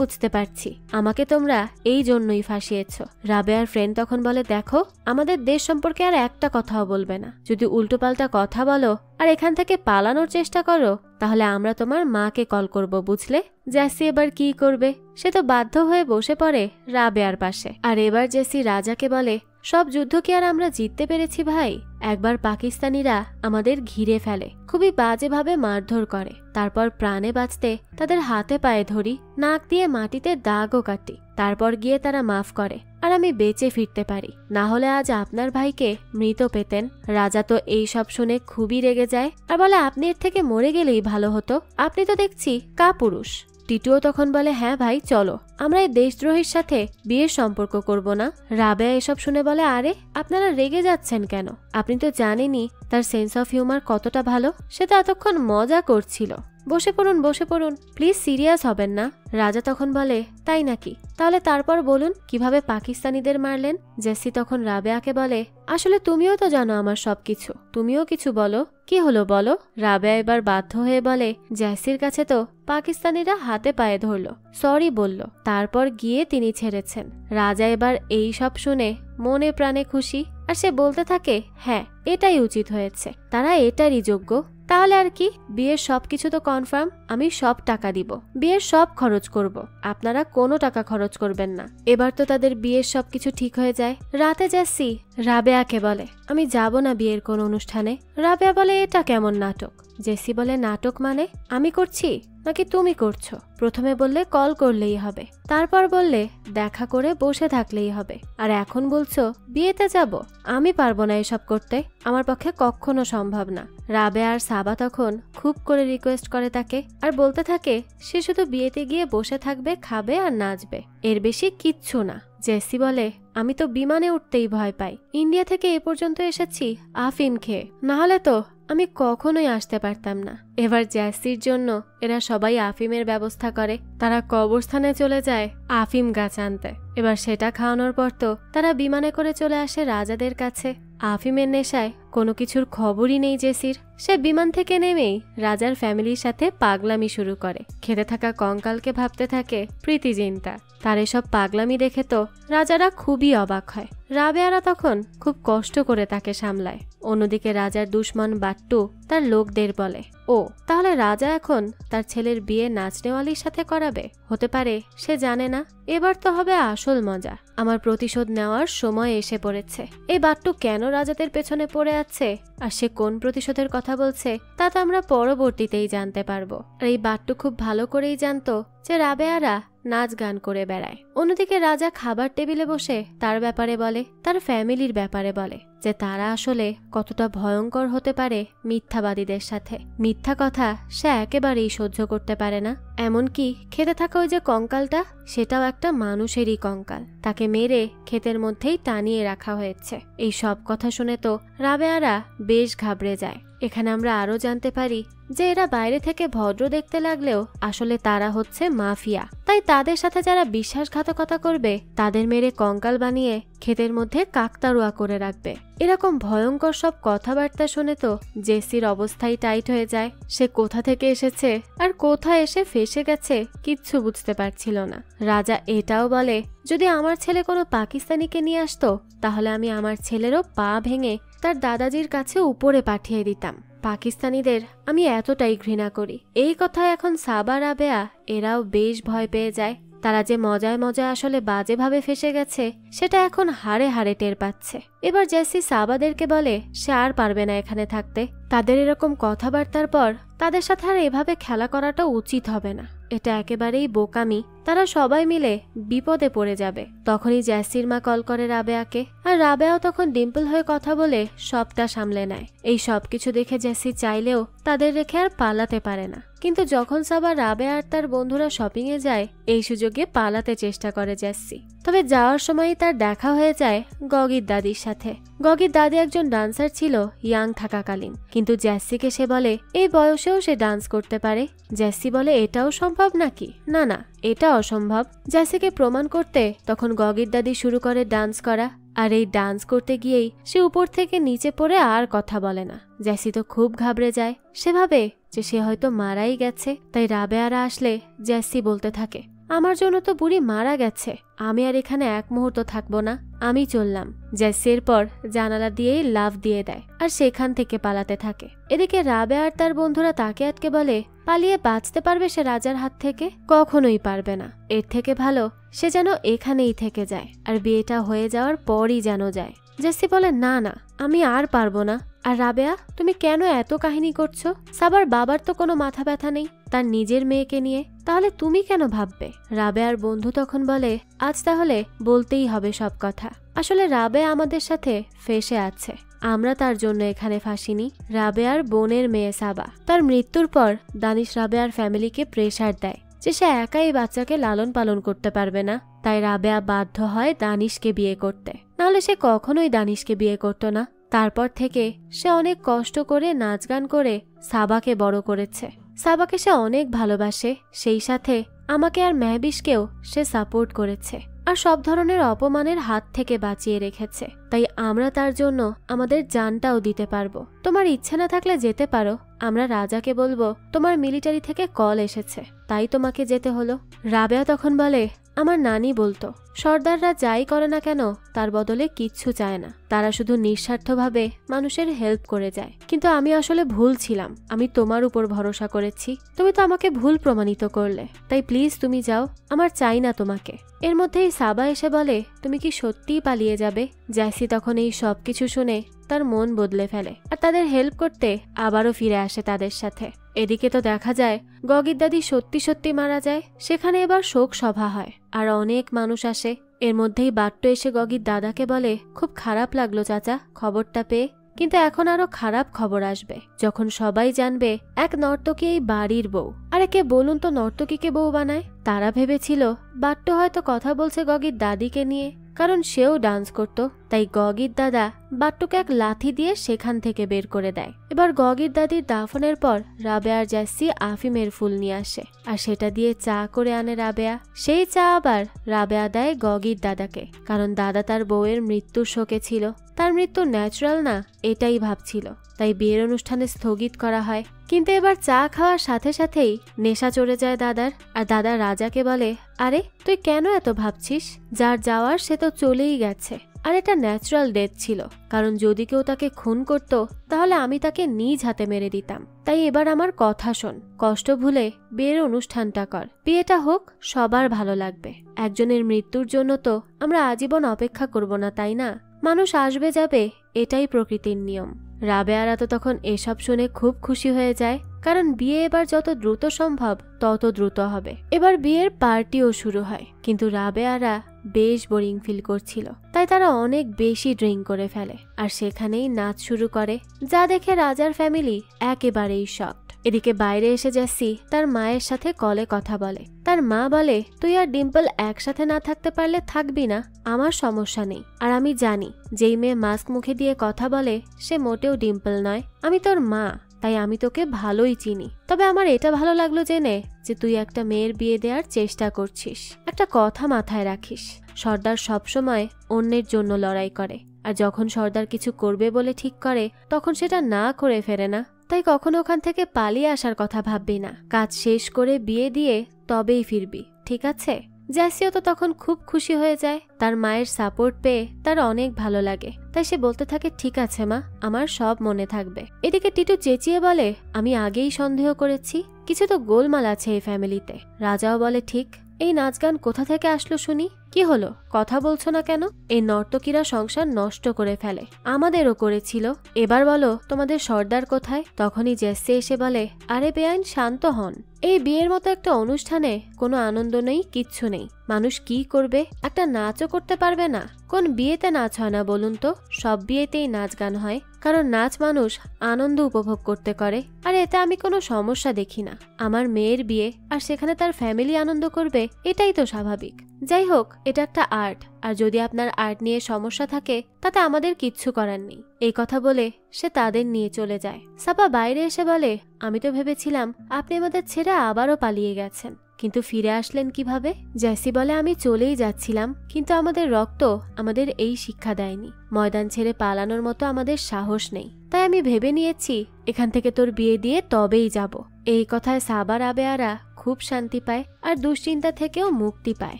[SPEAKER 1] বুঝতে পারছি, আমাকে তোমরা এই জন্যই ফাঁসিয়েছ। রাবেয়ার ফ্রেন্ড তখন বলে, দেখো আমাদের দেশ সম্পর্কে আর একটা কথাও বলবে না, যদি উল্টোপাল্টা কথা বলো আর এখান থেকে পালানোর চেষ্টা করো তাহলে আমরা তোমার মাকে কল করব, বুঝলে? জ্যাসি এবার কি করবে, সে তো বাধ্য হয়ে বসে পড়ে রাবেয়ার পাশে। আর এবার জ্যাসি রাজাকে বলে, সব যুদ্ধ কি আর আমরা জিততে পেরেছি ভাই? একবার পাকিস্তানিরা আমাদের ঘিরে ফেলে, খুবই বাজেভাবে মারধর করে, তারপর প্রাণে বাঁচতে তাদের হাতে পায়ে ধরি, নাক দিয়ে মাটিতে দাগও কাটি, তারপর গিয়ে তারা মাফ করে আর আমি বেঁচে ফিরতে পারি, না হলে আজ আপনার ভাইকে মৃত পেতেন। রাজা তো এই সব শুনে খুবই রেগে যায় আর বলে, আপনি এর থেকে মরে গেলেই ভালো হতো, আপনি তো দেখছি কাপুরুষ। টিটুও তখন বলে, হ্যাঁ ভাই চলো, আমরা এই দেশদ্রোহীর সাথে বিয়ের সম্পর্ক করব না। রাবেয়া এসব শুনে বলে, আরে আপনারা রেগে যাচ্ছেন কেন? আপনি তো জানেনই তার সেন্স অফ হিউমার কতটা ভালো, সে তো এতক্ষণ মজা করছিল। বসে পড়ুন বসে পড়ুন, প্লিজ সিরিয়াস হবেন না। রাজা তখন বলে, তাই নাকি, তাহলে তারপর বলুন কিভাবে পাকিস্তানিদের মারলেন। জেসি তখন রাবেয়াকে বলে, আসলে তুমিও তো জানো আমার সবকিছু, তুমিও কিছু বলো, কি হলো বলো। রাবেয়া এবার বাধ্য হয়ে বলে, জেসির কাছে তো পাকিস্তানিরা হাতে পায়ে ধরলো, সরি বলল, তারপর গিয়ে তিনি ছেড়েছেন। রাজা এবার এই সব শুনে মনে প্রাণে খুশি আর সে বলতে থাকে, হ্যাঁ এটাই উচিত হয়েছে, তারা এটারই যোগ্য। তাহলে আর কি, বিয়ের সবকিছু তো কনফার্ম, আমি সব টাকা দিব, বিয়ের সব খরচ করব, আপনারা কোনো টাকা খরচ করবেন না। এবার তো তাদের বিয়ের সবকিছু ঠিক হয়ে যায়। রাতে জেসি রাবেয়াকে বলে, আমি যাব না বিয়ের কোন অনুষ্ঠানে। রাবেয়া বলে, এটা কেমন নাটক? জেসি বলে, নাটক মানে আমি করছি নাকি তুমি করছো? প্রথমে বললে কল করলেই হবে, তারপর বললে দেখা করে বসে থাকলেই হবে, আর এখন বলছো বিয়েতে যাব। আমি পারবো না এসব করতে, আমার পক্ষে কখনো সম্ভব না। রাবেয়া আর সাবা তখন খুব করে রিকোয়েস্ট করে তাকে আর বলতে থাকে সে শুধু বিয়েতে গিয়ে বসে থাকবে, খাবে আর নাচবে, এর বেশি কিচ্ছু না। জেসি বলে, আমি তো বিমানে উঠতেই ভয় পাই, ইন্ডিয়া থেকে এ পর্যন্ত এসেছি আফিম খেয়ে, না হলে তো আমি কখনোই আসতে পারতাম না। এবার জ্যাসির জন্য এরা সবাই আফিমের ব্যবস্থা করে, তারা কবরস্থানে চলে যায় আফিম গাছ আনতে। এবার সেটা খাওয়ানোর পর তো তারা বিমানে করে চলে আসে রাজাদের কাছে। আফিমের নেশায় কোনো কিছুর খবরই নেই জেসির। সে বিমান থেকে নেমেই রাজার ফ্যামিলির সাথে পাগলামি শুরু করে। খেতে থাকা কঙ্কালকে ভাবতে থাকে প্রীতিজিন্তা। তার এসব পাগলামি দেখে তো রাজারা খুবই অবাক হয়। রাবেয়ারা তখন খুব কষ্ট করে তাকে সামলায়। অন্যদিকে রাজার দুশ্মন বাট্টু তার লোকদের বলে, ও তাহলে রাজা এখন তার ছেলের বিয়ে নাচনেওয়ালির সাথে করাবে? হতে পারে, সে জানে না। এবার তো হবে আসল মজা, আমার প্রতিশোধ নেওয়ার সময় এসে পড়েছে। এই বাট্টু কেন রাজাদের পেছনে পড়ে আছে আর সে কোন প্রতিশোধের কথা বলছে তা তো আমরা পরবর্তীতেই জানতে পারবো। আর এই বাট্টু খুব ভালো করেই জানতো যে রাবেয়ারা নাচ গান করে বেড়ায়। অন্যদিকে রাজা খাবার টেবিলে বসে তার ব্যাপারে বলে, তার ফ্যামিলির ব্যাপারে বলে যে তারা আসলে কতটা ভয়ঙ্কর হতে পারে মিথ্যাবাদীদের সাথে। মিথ্যা কথা সে একেবারেই সহ্য করতে পারে না। এমনকি খেতে থাকা ওই যে কঙ্কালটা, সেটাও একটা মানুষেরই কঙ্কাল, তাকে মেরে ক্ষেতের মধ্যেই টানিয়ে রাখা হয়েছে। এই সব কথা শুনে তো রাবেয়ারা বেশ ঘাবড়ে যায়। এখানে আমরা আরো জানতে পারি যে এরা বাইরে থেকে ভদ্র দেখতে লাগলেও আসলে তারা হচ্ছে মাফিয়া। তাই তাদের সাথে যারা বিশ্বাসঘাতকতা করবে তাদের মেরে কঙ্কাল বানিয়ে ক্ষেতের মধ্যে কাকতাড়ুয়া করে রাখবে। এরকম ভয়ঙ্কর সব কথাবার্তা শুনে তো জেসির অবস্থাই টাইট হয়ে যায়। সে কোথা থেকে এসেছে আর কোথায় এসে ফেসে গেছে কিচ্ছু বুঝতে পারছিল না। রাজা এটাও বলে, যদি আমার ছেলে কোনো পাকিস্তানিকে নিয়ে আসতো তাহলে আমি আমার ছেলেরও পা ভেঙে তার দাদাজির কাছে উপরে পাঠিয়ে দিতাম। পাকিস্তানিদের আমি এতটাই ঘৃণা করি। এই কথা এখন সাবা রাবেয়া এরাও বেশ ভয় পেয়ে যায়। তারা যে মজায় মজায় আসলে বাজেভাবে ফেসে গেছে সেটা এখন হাড়ে হাড়ে টের পাচ্ছে। এবার জেসি সাবাদেরকে বলে সে আর পারবে না এখানে থাকতে। তাদের এরকম কথাবার্তার পর তাদের সাথে আর এভাবে খেলা করাটা উচিত হবে না। এটা একেবারেই বোকামি। তারা সবাই মিলে বিপদে পড়ে যাবে। তখনই জেসির মা কল করে রাবেয়াকে, আর রাবেয়াও তখন ডিম্পল হয়ে কথা বলে সবটা সামলে নেয়। এই সব কিছু দেখে জেসি চাইলেও তাদের রেখে আর পালাতে পারে না। কিন্তু যখন সাবা রাবেয়া আর তার বন্ধুরা শপিং এ যায় এই সুযোগে পালাতে চেষ্টা করে জেসি। তবে যাওয়ার সময় তার দেখা হয়ে যায় গগির দাদির সাথে। গগির দাদি একজন ডান্সার ছিল ইয়াং থাকাকালীন, কিন্তু জেসিকে সে বলে এই বয়সেও সে ডান্স করতে পারে। জেসি বলে এটাও সম্ভব নাকি? না না, এটা অসম্ভব। জেসিকে প্রমাণ করতে তখন গগির দাদি শুরু করে ডান্স করা। আর এই ডান্স করতে গিয়েই সে উপর থেকে নিচে পড়ে আর কথা বলে না। জেসি তো খুব ঘাবড়ে যায়। সে ভাবে যে সে হয়তো মারাই গেছে। তাই রাবেয়ারা আসলে জেসি বলতে থাকে, আমার জন্য তো বুড়ি মারা গেছে, আমি আর এখানে এক মুহূর্ত থাকবো না, আমি চললাম। জেসির পর জানালা দিয়েই লাফ দিয়ে দেয় আর সেখান থেকে পালাতে থাকে। এদিকে রাবেয়া আর তার বন্ধুরা তাকে আটকে বলে পালিয়ে বাঁচতে পারবে সে রাজার হাত থেকে? কখনোই পারবে না। এর থেকে ভালো সে যেন এখানেই থেকে যায় আর বিয়েটা হয়ে যাওয়ার পরই যেন যায়। জেসি বলে না না, আমি আর পারবো না। আর রাবেয়া, তুমি কেন এত কাহিনী করছো? সাবার বাবার তো কোনো মাথা ব্যথা নেই তার নিজের মেয়েকে নিয়ে, তাহলে তুমি কেন ভাববে? রাবেয়ার বন্ধু তখন বলে আজ তাহলে বলতেই হবে সব কথা। আসলে রাবেয়া আমাদের সাথে ফেসে আছে, আমরা তার জন্য এখানে ফাঁসিনি। রাবেয়ার বোনের মেয়ে সাবা, তার মৃত্যুর পর দানিশ রাবেয়ার ফ্যামিলিকে প্রেসার দেয় যে সে একাই বাচ্চাকে লালন পালন করতে পারবে না। তাই রাবেয়া বাধ্য হয় দানিশকে বিয়ে করতে, নাহলে সে কখনোই দানিশকে বিয়ে করতো না। তারপর থেকে সে অনেক কষ্ট করে নাচ গান করে সাবাকে বড় করেছে। সাবাকে সে অনেক ভালোবাসে, সেই সাথে আমাকে আর মেহবিশকেও সে সাপোর্ট করেছে আর সব ধরনের অপমানের হাত থেকে বাঁচিয়ে রেখেছে। তাই আমরা তার জন্য আমাদের জানটাও দিতে পারবো। তোমার ইচ্ছে না থাকলে যেতে পারো, আমরা রাজাকে বলবো তোমার মিলিটারি থেকে কল এসেছে তাই তোমাকে যেতে হলো। রাবেয়া তখন বলে আমার নানি বলতো সর্দাররা যাই করে না কেন তার বদলে কিচ্ছু চায় না, তারা শুধু নিঃস্বার্থভাবে মানুষের হেল্প করে যায়। কিন্তু আমি আসলে ভুল ছিলাম, আমি তোমার উপর ভরসা করেছি, তুমি তো আমাকে ভুল প্রমাণিত করলে। তাই প্লিজ তুমি যাও, আমার চাই না তোমাকে। এর মধ্যেই সাবা এসে বলে তুমি কি সত্যিই পালিয়ে যাবে? জেসি তখন এই সব কিছু শুনে তার মন বদলে ফেলে আর তাদের হেল্প করতে আবারও ফিরে আসে তাদের সাথে। এদিকে তো দেখা যায় গগির দাদি সত্যি সত্যি মারা যায়। সেখানে এবার শোক সভা হয় আর অনেক মানুষ আসে। এর মধ্যেই বাট্টো এসে গগির দাদাকে বলে খুব খারাপ লাগলো চাচা খবরটা পেয়ে, কিন্তু এখন আরো খারাপ খবর আসবে যখন সবাই জানবে এক নর্তকী এই বাড়ির বউ। আরে কে বলুন তো নর্তকীকে বউ বানায়? তারা ভেবেছিল বাট্টো হয়তো কথা বলছে গগির দাদিকে নিয়ে, কারণ সেও ডান্স করত। তাই গগির দাদা বাট্টুকে এক লাথি দিয়ে সেখান থেকে বের করে দেয়। এবার গগির দাদির দাফনের পর রাবেয়া আর জেসি আফিমের ফুল নিয়ে আসে আর সেটা দিয়ে চা করে আনে রাবেয়া। সেই চা আবার রাবেয়া দেয় গগির দাদাকে, কারণ দাদা তার বউয়ের মৃত্যুর শোকে ছিল। তার মৃত্যু ন্যাচারাল না এটাই ভাবছিল, তাই বিয়ের অনুষ্ঠানে স্থগিত করা হয়। কিন্তু এবার চা খাওয়ার সাথে সাথেই নেশা চড়ে যায় দাদার। আর দাদা রাজাকে বলে আরে তুই কেন এত ভাবছিস? যার যাওয়ার সে তো চলেই গেছে আর এটা ন্যাচারাল ডেথ ছিল, কারণ যদি কেউ তাকে খুন করত তাহলে আমি তাকে নিজ হাতে মেরে দিতাম। তাই এবার আমার কথা শোন, কষ্ট ভুলে বিয়ের অনুষ্ঠানটা কর, বিয়েটা হোক, সবার ভালো লাগবে। একজনের মৃত্যুর জন্য তো আমরা আজীবন অপেক্ষা করব না, তাই না? মানুষ আসবে যাবে, এটাই প্রকৃতির নিয়ম। রাবেয়ারা তো তখন এসব শুনে খুব খুশি হয়ে যায়, কারণ বিয়ে এবার যত দ্রুত সম্ভব তত দ্রুত হবে। এবার বিয়ের পার্টিও শুরু হয়, কিন্তু রাবেয়ারা বেশ বোরিং ফিল করছিল, তাই তারা অনেক বেশি ড্রিঙ্ক করে ফেলে আর সেখানেই নাচ শুরু করে, যা দেখে রাজার ফ্যামিলি একেবারেই শকড। এদিকে বাইরে এসে জেসি তার মায়ের সাথে কলে কথা বলে। তার মা বলে, তুই আর ডিম্পল একসাথে না থাকতে পারলে থাকবি না, আমার সমস্যা নেই। আর আমি জানি যেই মেয়ে মাস্ক মুখে দিয়ে কথা বলে সে মোটেও ডিম্পল নয়। আমি তোর মা, তাই আমি তোকে ভালোই চিনি। তবে আমার এটা ভালো লাগলো জেনে যে তুই একটা মেয়ের বিয়ে দেওয়ার চেষ্টা করছিস। একটা কথা মাথায় রাখিস, সর্দার সবসময় অন্যের জন্য লড়াই করে, আর যখন সর্দার কিছু করবে বলে ঠিক করে তখন সেটা না করে ফেরে না। তাই কখনো ওখান থেকে পালিয়ে আসার কথা ভাববি না। কাজ শেষ করে বিয়ে দিয়ে তবেই ফিরবি, ঠিক আছে? জেসিও তো তখন খুব খুশি হয়ে যায়। তার মায়ের সাপোর্ট পেয়ে তার অনেক ভালো লাগে। তাই সে বলতে থাকে, ঠিক আছে মা, আমার সব মনে থাকবে। এদিকে টিটু চেঁচিয়ে বলে, আমি আগেই সন্দেহ করেছি, কিছু তো গোলমাল আছে এই ফ্যামিলিতে। রাজাও বলে, ঠিক। এই নাচ গান কোথা থেকে আসলো শুনি? কি হলো, কথা বলছো না কেন? এই নর্তকীরা সংসার নষ্ট করে ফেলে, আমাদেরও করেছিল। এবার বলো তোমাদের সর্দার কোথায়? তখনই জেসি এসে বলে, আরে বেআইন শান্ত হন, এই বিয়ের মতো একটা অনুষ্ঠানে কোনো আনন্দ নেই, কিচ্ছু নেই। মানুষ কি করবে? একটা নাচও করতে পারবে না? কোন বিয়েতে নাচ হয় না বলুন তো? সব বিয়েতেই নাচ গান হয়, কারণ নাচ মানুষ আনন্দ উপভোগ করতে করে। আর এতে আমি কোনো সমস্যা দেখি না। আমার মেয়ের বিয়ে, আর সেখানে তার ফ্যামিলি আনন্দ করবে, এটাই তো স্বাভাবিক। যাই হোক, এটা একটা আর্ট, আর যদি আপনার আর্ট নিয়ে সমস্যা থাকে তাতে আমাদের কিচ্ছু করার নেই। এই কথা বলে সে তাদের নিয়ে চলে যায়। সাপা বাইরে এসে বলে, আমি তো ভেবেছিলাম আপনি আমাদের ছেড়ে আবারও পালিয়ে গেছেন, কিন্তু ফিরে আসলেন কিভাবে? জেসি বলে, আমি চলেই যাচ্ছিলাম, কিন্তু আমাদের রক্ত আমাদের এই শিক্ষা দেয়নি। ময়দান ছেড়ে পালানোর মতো আমাদের সাহস নেই। তাই আমি ভেবে নিয়েছি এখান থেকে তোর বিয়ে দিয়ে তবেই যাব। এই কথায় সাবা রাবেয়ারা খুব শান্তি পায় আর দুশ্চিন্তা থেকেও মুক্তি পায়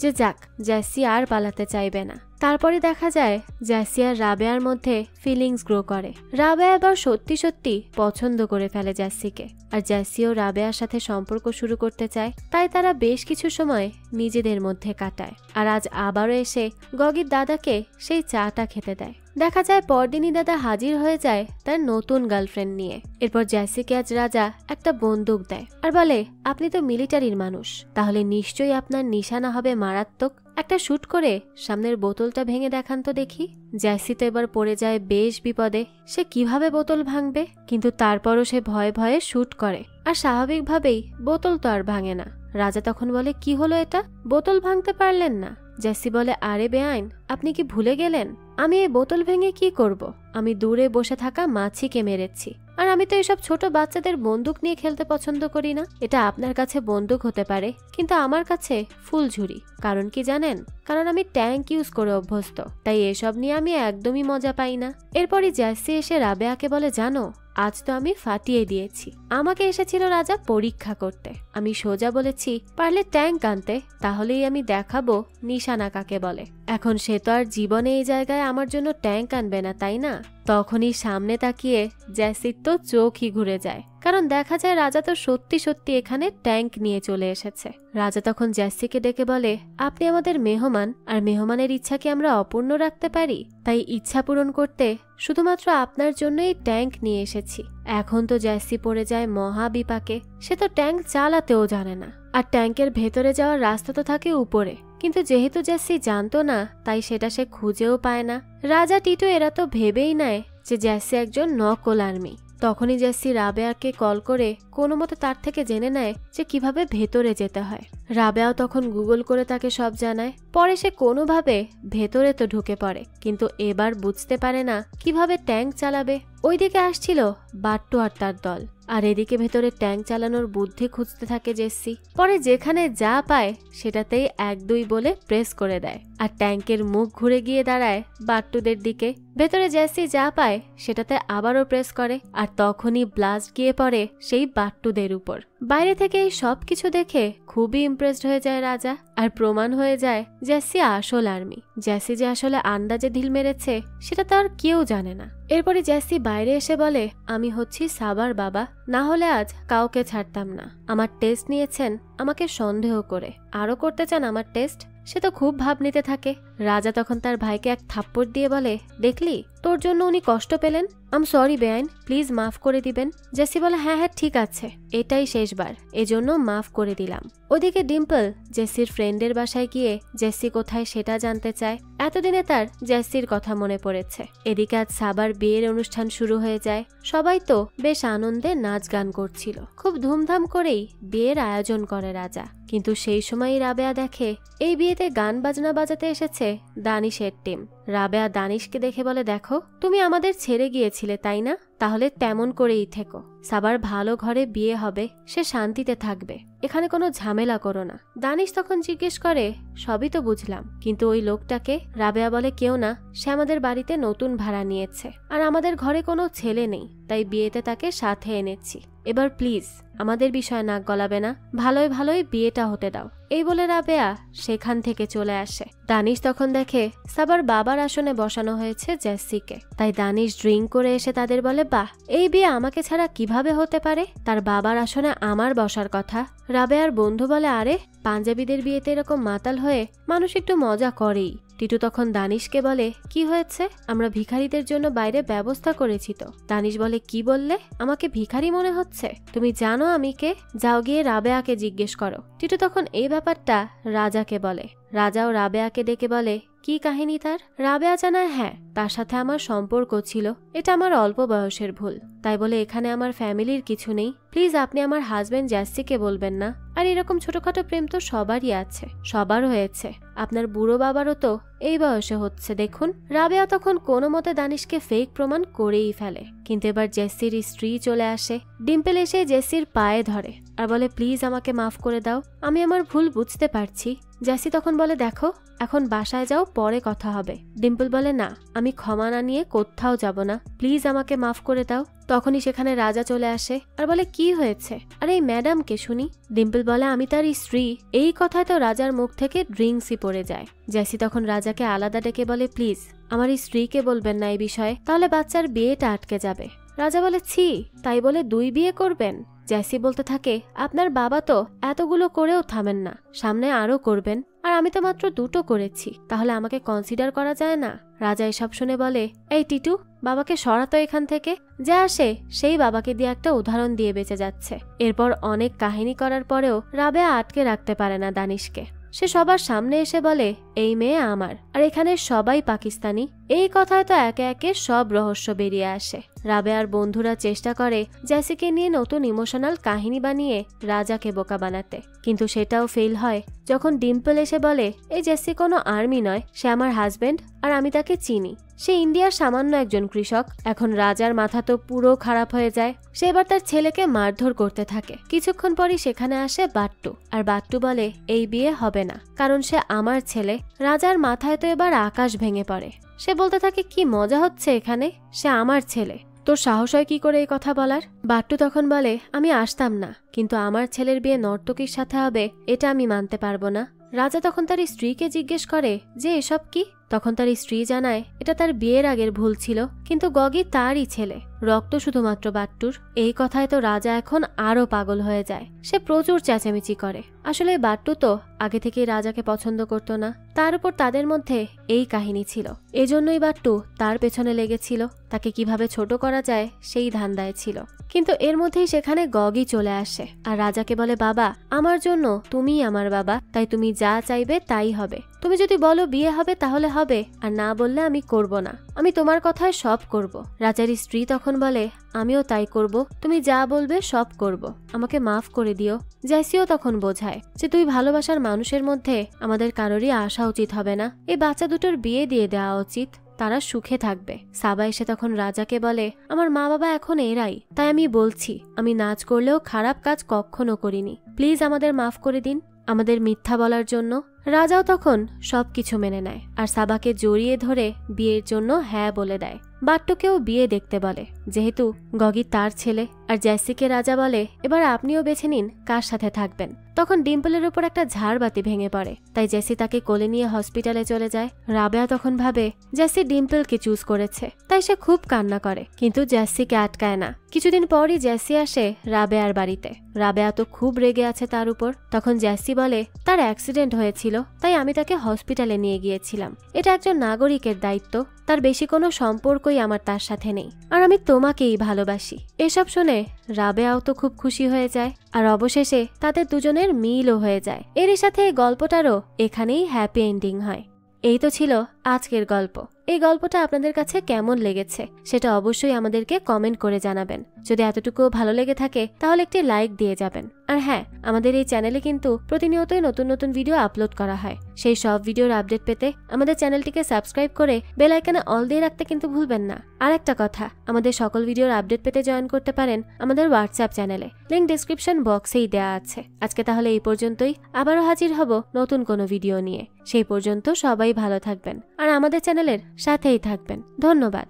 [SPEAKER 1] যে যাক, জেসি আর পালাতে চাইবে না। তারপরে দেখা যায় জেসি আর রাবেয়ার মধ্যে ফিলিংস গ্রো করে। রাবেয়া এবার সত্যি সত্যি পছন্দ করে ফেলে জেসিকে, আর জেসিও রাবেয়ার সাথে সম্পর্ক শুরু করতে চায়। তাই তারা বেশ কিছু সময় নিজেদের মধ্যে কাটায়। আর আজ আবারও এসে গগির দাদাকে সেই চাটা খেতে দেয়। দেখা যায় পরদিনই দাদা হাজির হয়ে যায় তার নতুন গার্লফ্রেন্ড নিয়ে। এরপর জেসিকে আজ রাজা একটা বন্দুক দেয় আর বলে, আপনি তো মিলিটারির মানুষ, তাহলে নিশ্চয়ই আপনার নিশানা হবে মারাত্মক। একটা শুট করে সামনের বোতলটা ভেঙে দেখান তো দেখি। জেসি তো এবার পড়ে যায় বেশ বিপদে। সে কিভাবে বোতল ভাঙবে? কিন্তু তারপরও সে ভয়ে ভয়ে শুট করে, আর স্বাভাবিকভাবেই বোতল তো আর ভাঙে না। রাজা তখন বলে, কি হলো এটা, বোতল ভাঙতে পারলেন না? জেসি বলে, আরে বেআইন, আপনি কি ভুলে গেলেন আমি এই বোতল ভেঙে কি করব? আমি দূরে বসে থাকা মাছিকে মেরেছি। আর আমি তো এসব ছোট বাচ্চাদের বন্দুক নিয়ে খেলতে পছন্দ করি না। এটা আপনার কাছে বন্দুক হতে পারে, কিন্তু আমার কাছে ফুলঝুরি। কারণ কি জানেন? কারণ আমি ট্যাঙ্ক ইউজ করে অভ্যস্ত, তাই এসব নিয়ে আমি একদমই মজা পাই না। এরপরই জেসি এসে রাবেয়াকে বলে, জানো আজ তো আমি ফাটিয়ে দিয়েছি। আমাকে এসেছিল রাজা পরীক্ষা করতে। আমি সোজা বলেছি পারলে ট্যাঙ্ক আনতে, তাহলেই আমি দেখাবো নিশানা কাকে বলে। এখন সে তো আর জীবনে এই জায়গায় আমার জন্য ট্যাঙ্ক আনবে না, তাই না? তখনই সামনে তাকিয়ে জেসির তো চোখই ঘুরে যায়, কারণ দেখা যায় রাজা তো সত্যি সত্যি এখানে ট্যাঙ্ক নিয়ে চলে এসেছে। রাজা তখন জেসিকে ডেকে বলে, আপনি আমাদের মেহমান, আর মেহমানের ইচ্ছা কি আমরা অপূর্ণ রাখতে পারি? তাই ইচ্ছা পূরণ করতে শুধুমাত্র আপনার জন্য এই ট্যাঙ্ক নিয়ে এসেছি। এখন তো জেসি পড়ে যায় মহা বিপাকে। সে তো ট্যাঙ্ক চালাতেও জানে না, আর ট্যাঙ্কের ভেতরে যাওয়ার রাস্তা তো থাকে উপরে। কিন্তু যেহেতু জেসি জানতো না, তাই সেটা সে খুঁজেও পায় না। রাজা টিটু এরা তো ভেবেই নেয় যে জেসি একজন নকল আর্মি। তখনই জেসি রাবেয়াকে কল করে কোনো মতে তার থেকে জেনে নেয় যে কিভাবে ভেতরে যেতে হয়। রাবেয়াও তখন গুগল করে তাকে সব জানায়। পরে সে কোনোভাবে ভেতরে তো ঢুকে পড়ে, কিন্তু এবার বুঝতে পারে না কিভাবে ট্যাঙ্ক চালাবে। ওইদিকে আসছিল বাট্টু আর তার দল, আর এদিকে ভেতরে ট্যাঙ্ক চালানোর বুদ্ধি খুঁজতে থাকে জেসি। পরে যেখানে যা পায় সেটাতেই 1-2 বলে প্রেস করে দেয়, আর ট্যাঙ্কের মুখ ঘুরে গিয়ে দাঁড়ায় বাট্টুদের দিকে। ভেতরে জেসি যা পায় সেটাতে আবারও প্রেস করে, আর তখনই ব্লাস্ট গিয়ে পড়ে সেই বাট্টুদের উপর। বাইরে থেকে এই সবকিছু দেখে খুবই ইমপ্রেসড হয়ে যায় রাজা, আর প্রমাণ হয়ে যায় জেসি আসল আর্মি। জেসি যে আসলে আন্দাজে ঢিল মেরেছে সেটা তো আর কেউ জানে না। এরপরে জেসি বাইরে এসে বলে, আমি হচ্ছি সাবার বাবা, না হলে আজ কাউকে ছাড়তাম না। আমার টেস্ট নিয়েছেন আমাকে সন্দেহ করে, আরো করতে চান আমার টেস্ট? সে তো খুব ভাব নিতে থাকে। রাজা তখন তার ভাইকে এক থাপ্পড় দিয়ে বলে, দেখলি তোর জন্য উনি কষ্ট পেলেন। আম সরি বেআইন, প্লিজ মাফ করে দিবেন। জেসি বলে হ্যাঁ হ্যাঁ ঠিক আছে, এটাই শেষবার, এজন্য মাফ করে দিলাম। ওদিকে ডিম্পল জেসির ফ্রেন্ডের বাসায় গিয়ে জেসি কোথায় সেটা জানতে চায়। এতদিনে তার জেসির কথা মনে পড়েছে। এদিকে আজ সাবার বিয়ের অনুষ্ঠান শুরু হয়ে যায়। সবাই তো বেশ আনন্দে নাচ গান করছিল। খুব ধুমধাম করেই বিয়ের আয়োজন করে রাজা। কিন্তু সেই সময়ই রাবেয়া দেখে এই বিয়েতে গান বাজনা বাজাতে এসেছে দানিশের টিম। রাবেয়া দানিশকে দেখে বলে, দেখো তুমি আমাদের ছেড়ে গিয়েছিলে তাই না, তাহলে তেমন করেই থেকো। সাবার ভালো ঘরে বিয়ে হবে, সে শান্তিতে থাকবে, এখানে কোনো ঝামেলা করো না। দানিশ তখন জিজ্ঞেস করে, সবই তো বুঝলাম, কিন্তু ওই লোকটাকে? রাবেয়া বলে, কেউ না, সে আমাদের বাড়িতে নতুন ভাড়া নিয়েছে, আর আমাদের ঘরে কোনো ছেলে নেই, তাই বিয়েতে তাকে সাথে এনেছি। এবার প্লিজ আমাদের বিষয়ে নাক গলাবে না, ভালোই ভালোই বিয়েটা হতে দাও। এই বলে রাবেয়া সেখান থেকে চলে আসে। দানিশ তখন দেখে সাবার বাবার আসনে বসানো হয়েছে জেসিকে। তাই দানিশ ড্রিঙ্ক করে এসে তাদের বলে, বাহ, এই বিয়ে আমাকে ছাড়া কিভাবে হতে পারে? তার বাবার আসনে আমার বসার কথা। রাবেয়ার বন্ধু বলে, আরে পাঞ্জাবিদের বিয়েতে এরকম মাতাল হয়ে মানুষ একটু মজা করেই। টিটু তখন দানিশকে বলে, কি হয়েছে? আমরা ভিখারিদের জন্য বাইরে ব্যবস্থা করেছি তো। দানিশ বলে, কি বললে? আমাকে ভিখারি মনে হচ্ছে? তুমি জানো আমি কে? যাও গিয়ে রাবেয়াকে জিজ্ঞেস করো। টিটু তখন এই ব্যাপারটা রাজাকে বলে। রাজাও রাবেয়াকে ডেকে বলে, কি কাহিনী তার? রাবেয়া জানায়, হ্যাঁ, তার সাথে আমার সম্পর্ক ছিল, এটা আমার অল্প বয়সের ভুল। তাই বলে এখানে আমার ফ্যামিলির কিছু নেই, প্লিজ আপনি আমার হাজবেন্ড জ্যাসিকে বলবেন না। আর এরকম ছোটখাটো প্রেম তো সবারই আছে, সবার হয়েছে, আপনার বুড়ো বাবারও তো এই বয়সে হচ্ছে দেখুন। রাবেয়া তখন কোনো মতে দানিশকে ফেক প্রমাণ করেই ফেলে। কিন্তু এবার জেসির স্ত্রী চলে আসে। ডিম্পল এসে জেসির পায়ে ধরে আর বলে, প্লিজ আমাকে মাফ করে দাও, আমি আমার ভুল বুঝতে পারছি। জেসি তখন বলে, দেখো এখন বাসায় যাও, পরে কথা হবে। ডিম্পল বলে, না, আমি ক্ষমা না নিয়ে কোথাও যাব না, প্লিজ আমাকে মাফ করে দাও। তখনই সেখানে রাজা চলে আসে আর বলে, কি হয়েছে? আর এই ম্যাডামকে শুনি। ডিম্পল বলে, আমি তার স্ত্রী। এই কথায় তো রাজার মুখ থেকে ড্রিঙ্কসই পড়ে যায়। জেসি তখন রাজাকে আলাদা ডেকে বলে, প্লিজ আমার স্ত্রীকে বলবেন না এই বিষয়ে, তাহলে বাচ্চার বিয়েটা আটকে যাবে। রাজা বলে, ছি, তাই বলে 2 বিয়ে করবেন? জেসি বলতে থাকে, আপনার বাবা তো এতগুলো করেও থামেন না, সামনে আরো করবেন, আর আমি তো মাত্র 2টো করেছি, তাহলে আমাকে কনসিডার করা যায় না? রাজা এসব শুনে বলে, এই টিটু, বাবাকে সরাতো এখান থেকে। যা আসে সেই বাবাকে দিয়ে একটা উদাহরণ দিয়ে বেঁচে যাচ্ছে। এরপর অনেক কাহিনী করার পরেও রাবেয়া আটকে রাখতে পারে না দানিশকে। সে সবার সামনে এসে বলে, এই মেয়ে আমার, আর এখানে সবাই পাকিস্তানি। এই কথায় তো একে একে সব রহস্য বেরিয়ে আসে। রাবেয়ার বন্ধুরা চেষ্টা করে জেসিকে নিয়ে নতুন ইমোশনাল কাহিনী বানিয়ে রাজাকে বোকা বানাতে, কিন্তু সেটাও ফেল হয় যখন ডিম্পল এসে বলে, এই জেসি কোনো আর্মি নয়, সে আমার হাজবেন্ড, আর আমি তাকে চিনি, সে ইন্ডিয়ার সামান্য একজন কৃষক। এখন রাজার মাথা তো পুরো খারাপ হয়ে যায়। সে এবার তার ছেলেকে মারধর করতে থাকে। কিছুক্ষণ পরই সেখানে আসে বাট্টু, আর বাট্টু বলে, এই বিয়ে হবে না, কারণ সে আমার ছেলে। রাজার মাথায় তো এবার আকাশ ভেঙে পড়ে। সে বলতে থাকে, কি মজা হচ্ছে এখানে, সে আমার ছেলে, তোর সাহস হয় কি করে এই কথা বলার? বাট্টু তখন বলে, আমি আসতাম না, কিন্তু আমার ছেলের বিয়ে নর্তকীর সাথে হবে এটা আমি মানতে পারবো না। রাজা তখন তার স্ত্রীকে জিজ্ঞেস করে যে এসব কি? তখন তার স্ত্রী জানায় এটা তার বিয়ের আগের ভুল ছিল, কিন্তু গগি তারই ছেলে, রক্ত শুধুমাত্র বাট্টুর। এই কথায় তো রাজা এখন আরো পাগল হয়ে যায়। সে প্রচুর চেঁচামেচি করে। আসলে বাট্টু তো আগে থেকেই রাজাকে পছন্দ করতো না, তার উপর তাদের মধ্যে এই কাহিনী ছিল। এজন্যই বাট্টু তার পেছনে লেগেছিল, তাকে কিভাবে ছোট করা যায় সেই ধান্দায় ছিল। কিন্তু এর মধ্যেই সেখানে গগি চলে আসে আর রাজাকে বলে, বাবা, আমার জন্য তুমিই আমার বাবা, তাই তুমি যা চাইবে তাই হবে। তুমি যদি বলো বিয়ে হবে তাহলে হবে, আর না বললে আমি করব না, আমি তোমার কথায় সব করব। রাজার স্ত্রী তখন বলে, আমিও তাই করব, তুমি যা বলবে সব করব, আমাকে মাফ করে দিও। জেসিও তখন বোঝায় যে তুই ভালোবাসার মানুষের মধ্যে আমাদের কারোরই আসা উচিত হবে না, এই বাচ্চা দুটোর বিয়ে দিয়ে দেওয়া উচিত, তারা সুখে থাকবে। সাবা এসে তখন রাজাকে বলে, আমার মা বাবা এখন এরাই, তাই আমি বলছি আমি নাচ করলেও খারাপ কাজ কখনো করিনি, প্লিজ আমাদের মাফ করে দিন আমাদের মিথ্যা বলার জন্য। রাজাও তখন সবকিছু মেনে নেয় আর সাবাকে জড়িয়ে ধরে বিয়ের জন্য হ্যাঁ বলে দেয়। বাট্টুকেও বিয়ে দেখতে বলে, যেহেতু গগি তার ছেলে আর জেসিকে রাজা বলে, এবার আপনিও বেছে নিন কার সাথে থাকবেন। তখন ডিম্পলের উপর একটা ঝাড়বাতি ভেঙে পড়ে, তাই জেসি তাকে কোলে নিয়ে হসপিটালে চলে যায়। রাবেয়া তখন ভাবে জেসি ডিম্পলকে চুজ করেছে, তাই সে খুব কান্না করে, কিন্তু জেসিকে আটকায় না। কিছুদিন পরই জেসি আসে রাবেয়ার বাড়িতে। রাবেয়া তো খুব রেগে আছে তার উপর। তখন জেসি বলে, তার অ্যাক্সিডেন্ট হয়েছিল, তাই আমি তাকে হসপিটালে নিয়ে গিয়েছিলাম। এটা একজন নাগরিকের দায়িত্ব, তার বেশি কোনো সম্পর্কই আমার তার সাথে নেই, আর আমি তোমাকেই ভালোবাসি। এসব শুনে রাবেয়াও তো খুব খুশি হয়ে যায়, আর অবশেষে তাদের দুজনের মিলও হয়ে যায়। এরই সাথে এই গল্পটারও এখানেই হ্যাপি এন্ডিং হয়। এই তো ছিল আজকের গল্প। এই গল্পটা আপনাদের কাছে কেমন লেগেছে সেটা অবশ্যই আমাদেরকে কমেন্ট করে জানাবেন। যদি এতটুকু ভালো লেগে থাকে তাহলে একটি লাইক দিয়ে যাবেন। আর হ্যাঁ, আমাদের এই চ্যানেলে কিন্তু প্রতিনিয়তই নতুন নতুন ভিডিও আপলোড করা হয়। সেই সব ভিডিওর আপডেট পেতে আমাদের চ্যানেলটিকে সাবস্ক্রাইব করে বেল আইকনে অল দিয়ে রাখতে কিন্তু ভুলবেন না। আর একটা কথা, আমাদের সকল ভিডিওর আপডেট পেতে জয়েন করতে পারেন আমাদের হোয়াটসঅ্যাপ চ্যানেলে, লিংক ডেসক্রিপশন বক্সেই দেওয়া আছে। আজকে তাহলে এই পর্যন্তই, আবারও হাজির হব নতুন কোনো ভিডিও নিয়ে। সেই পর্যন্ত সবাই ভালো থাকবেন আর আমাদের চ্যানেলের সাথেই থাকবেন। ধন্যবাদ।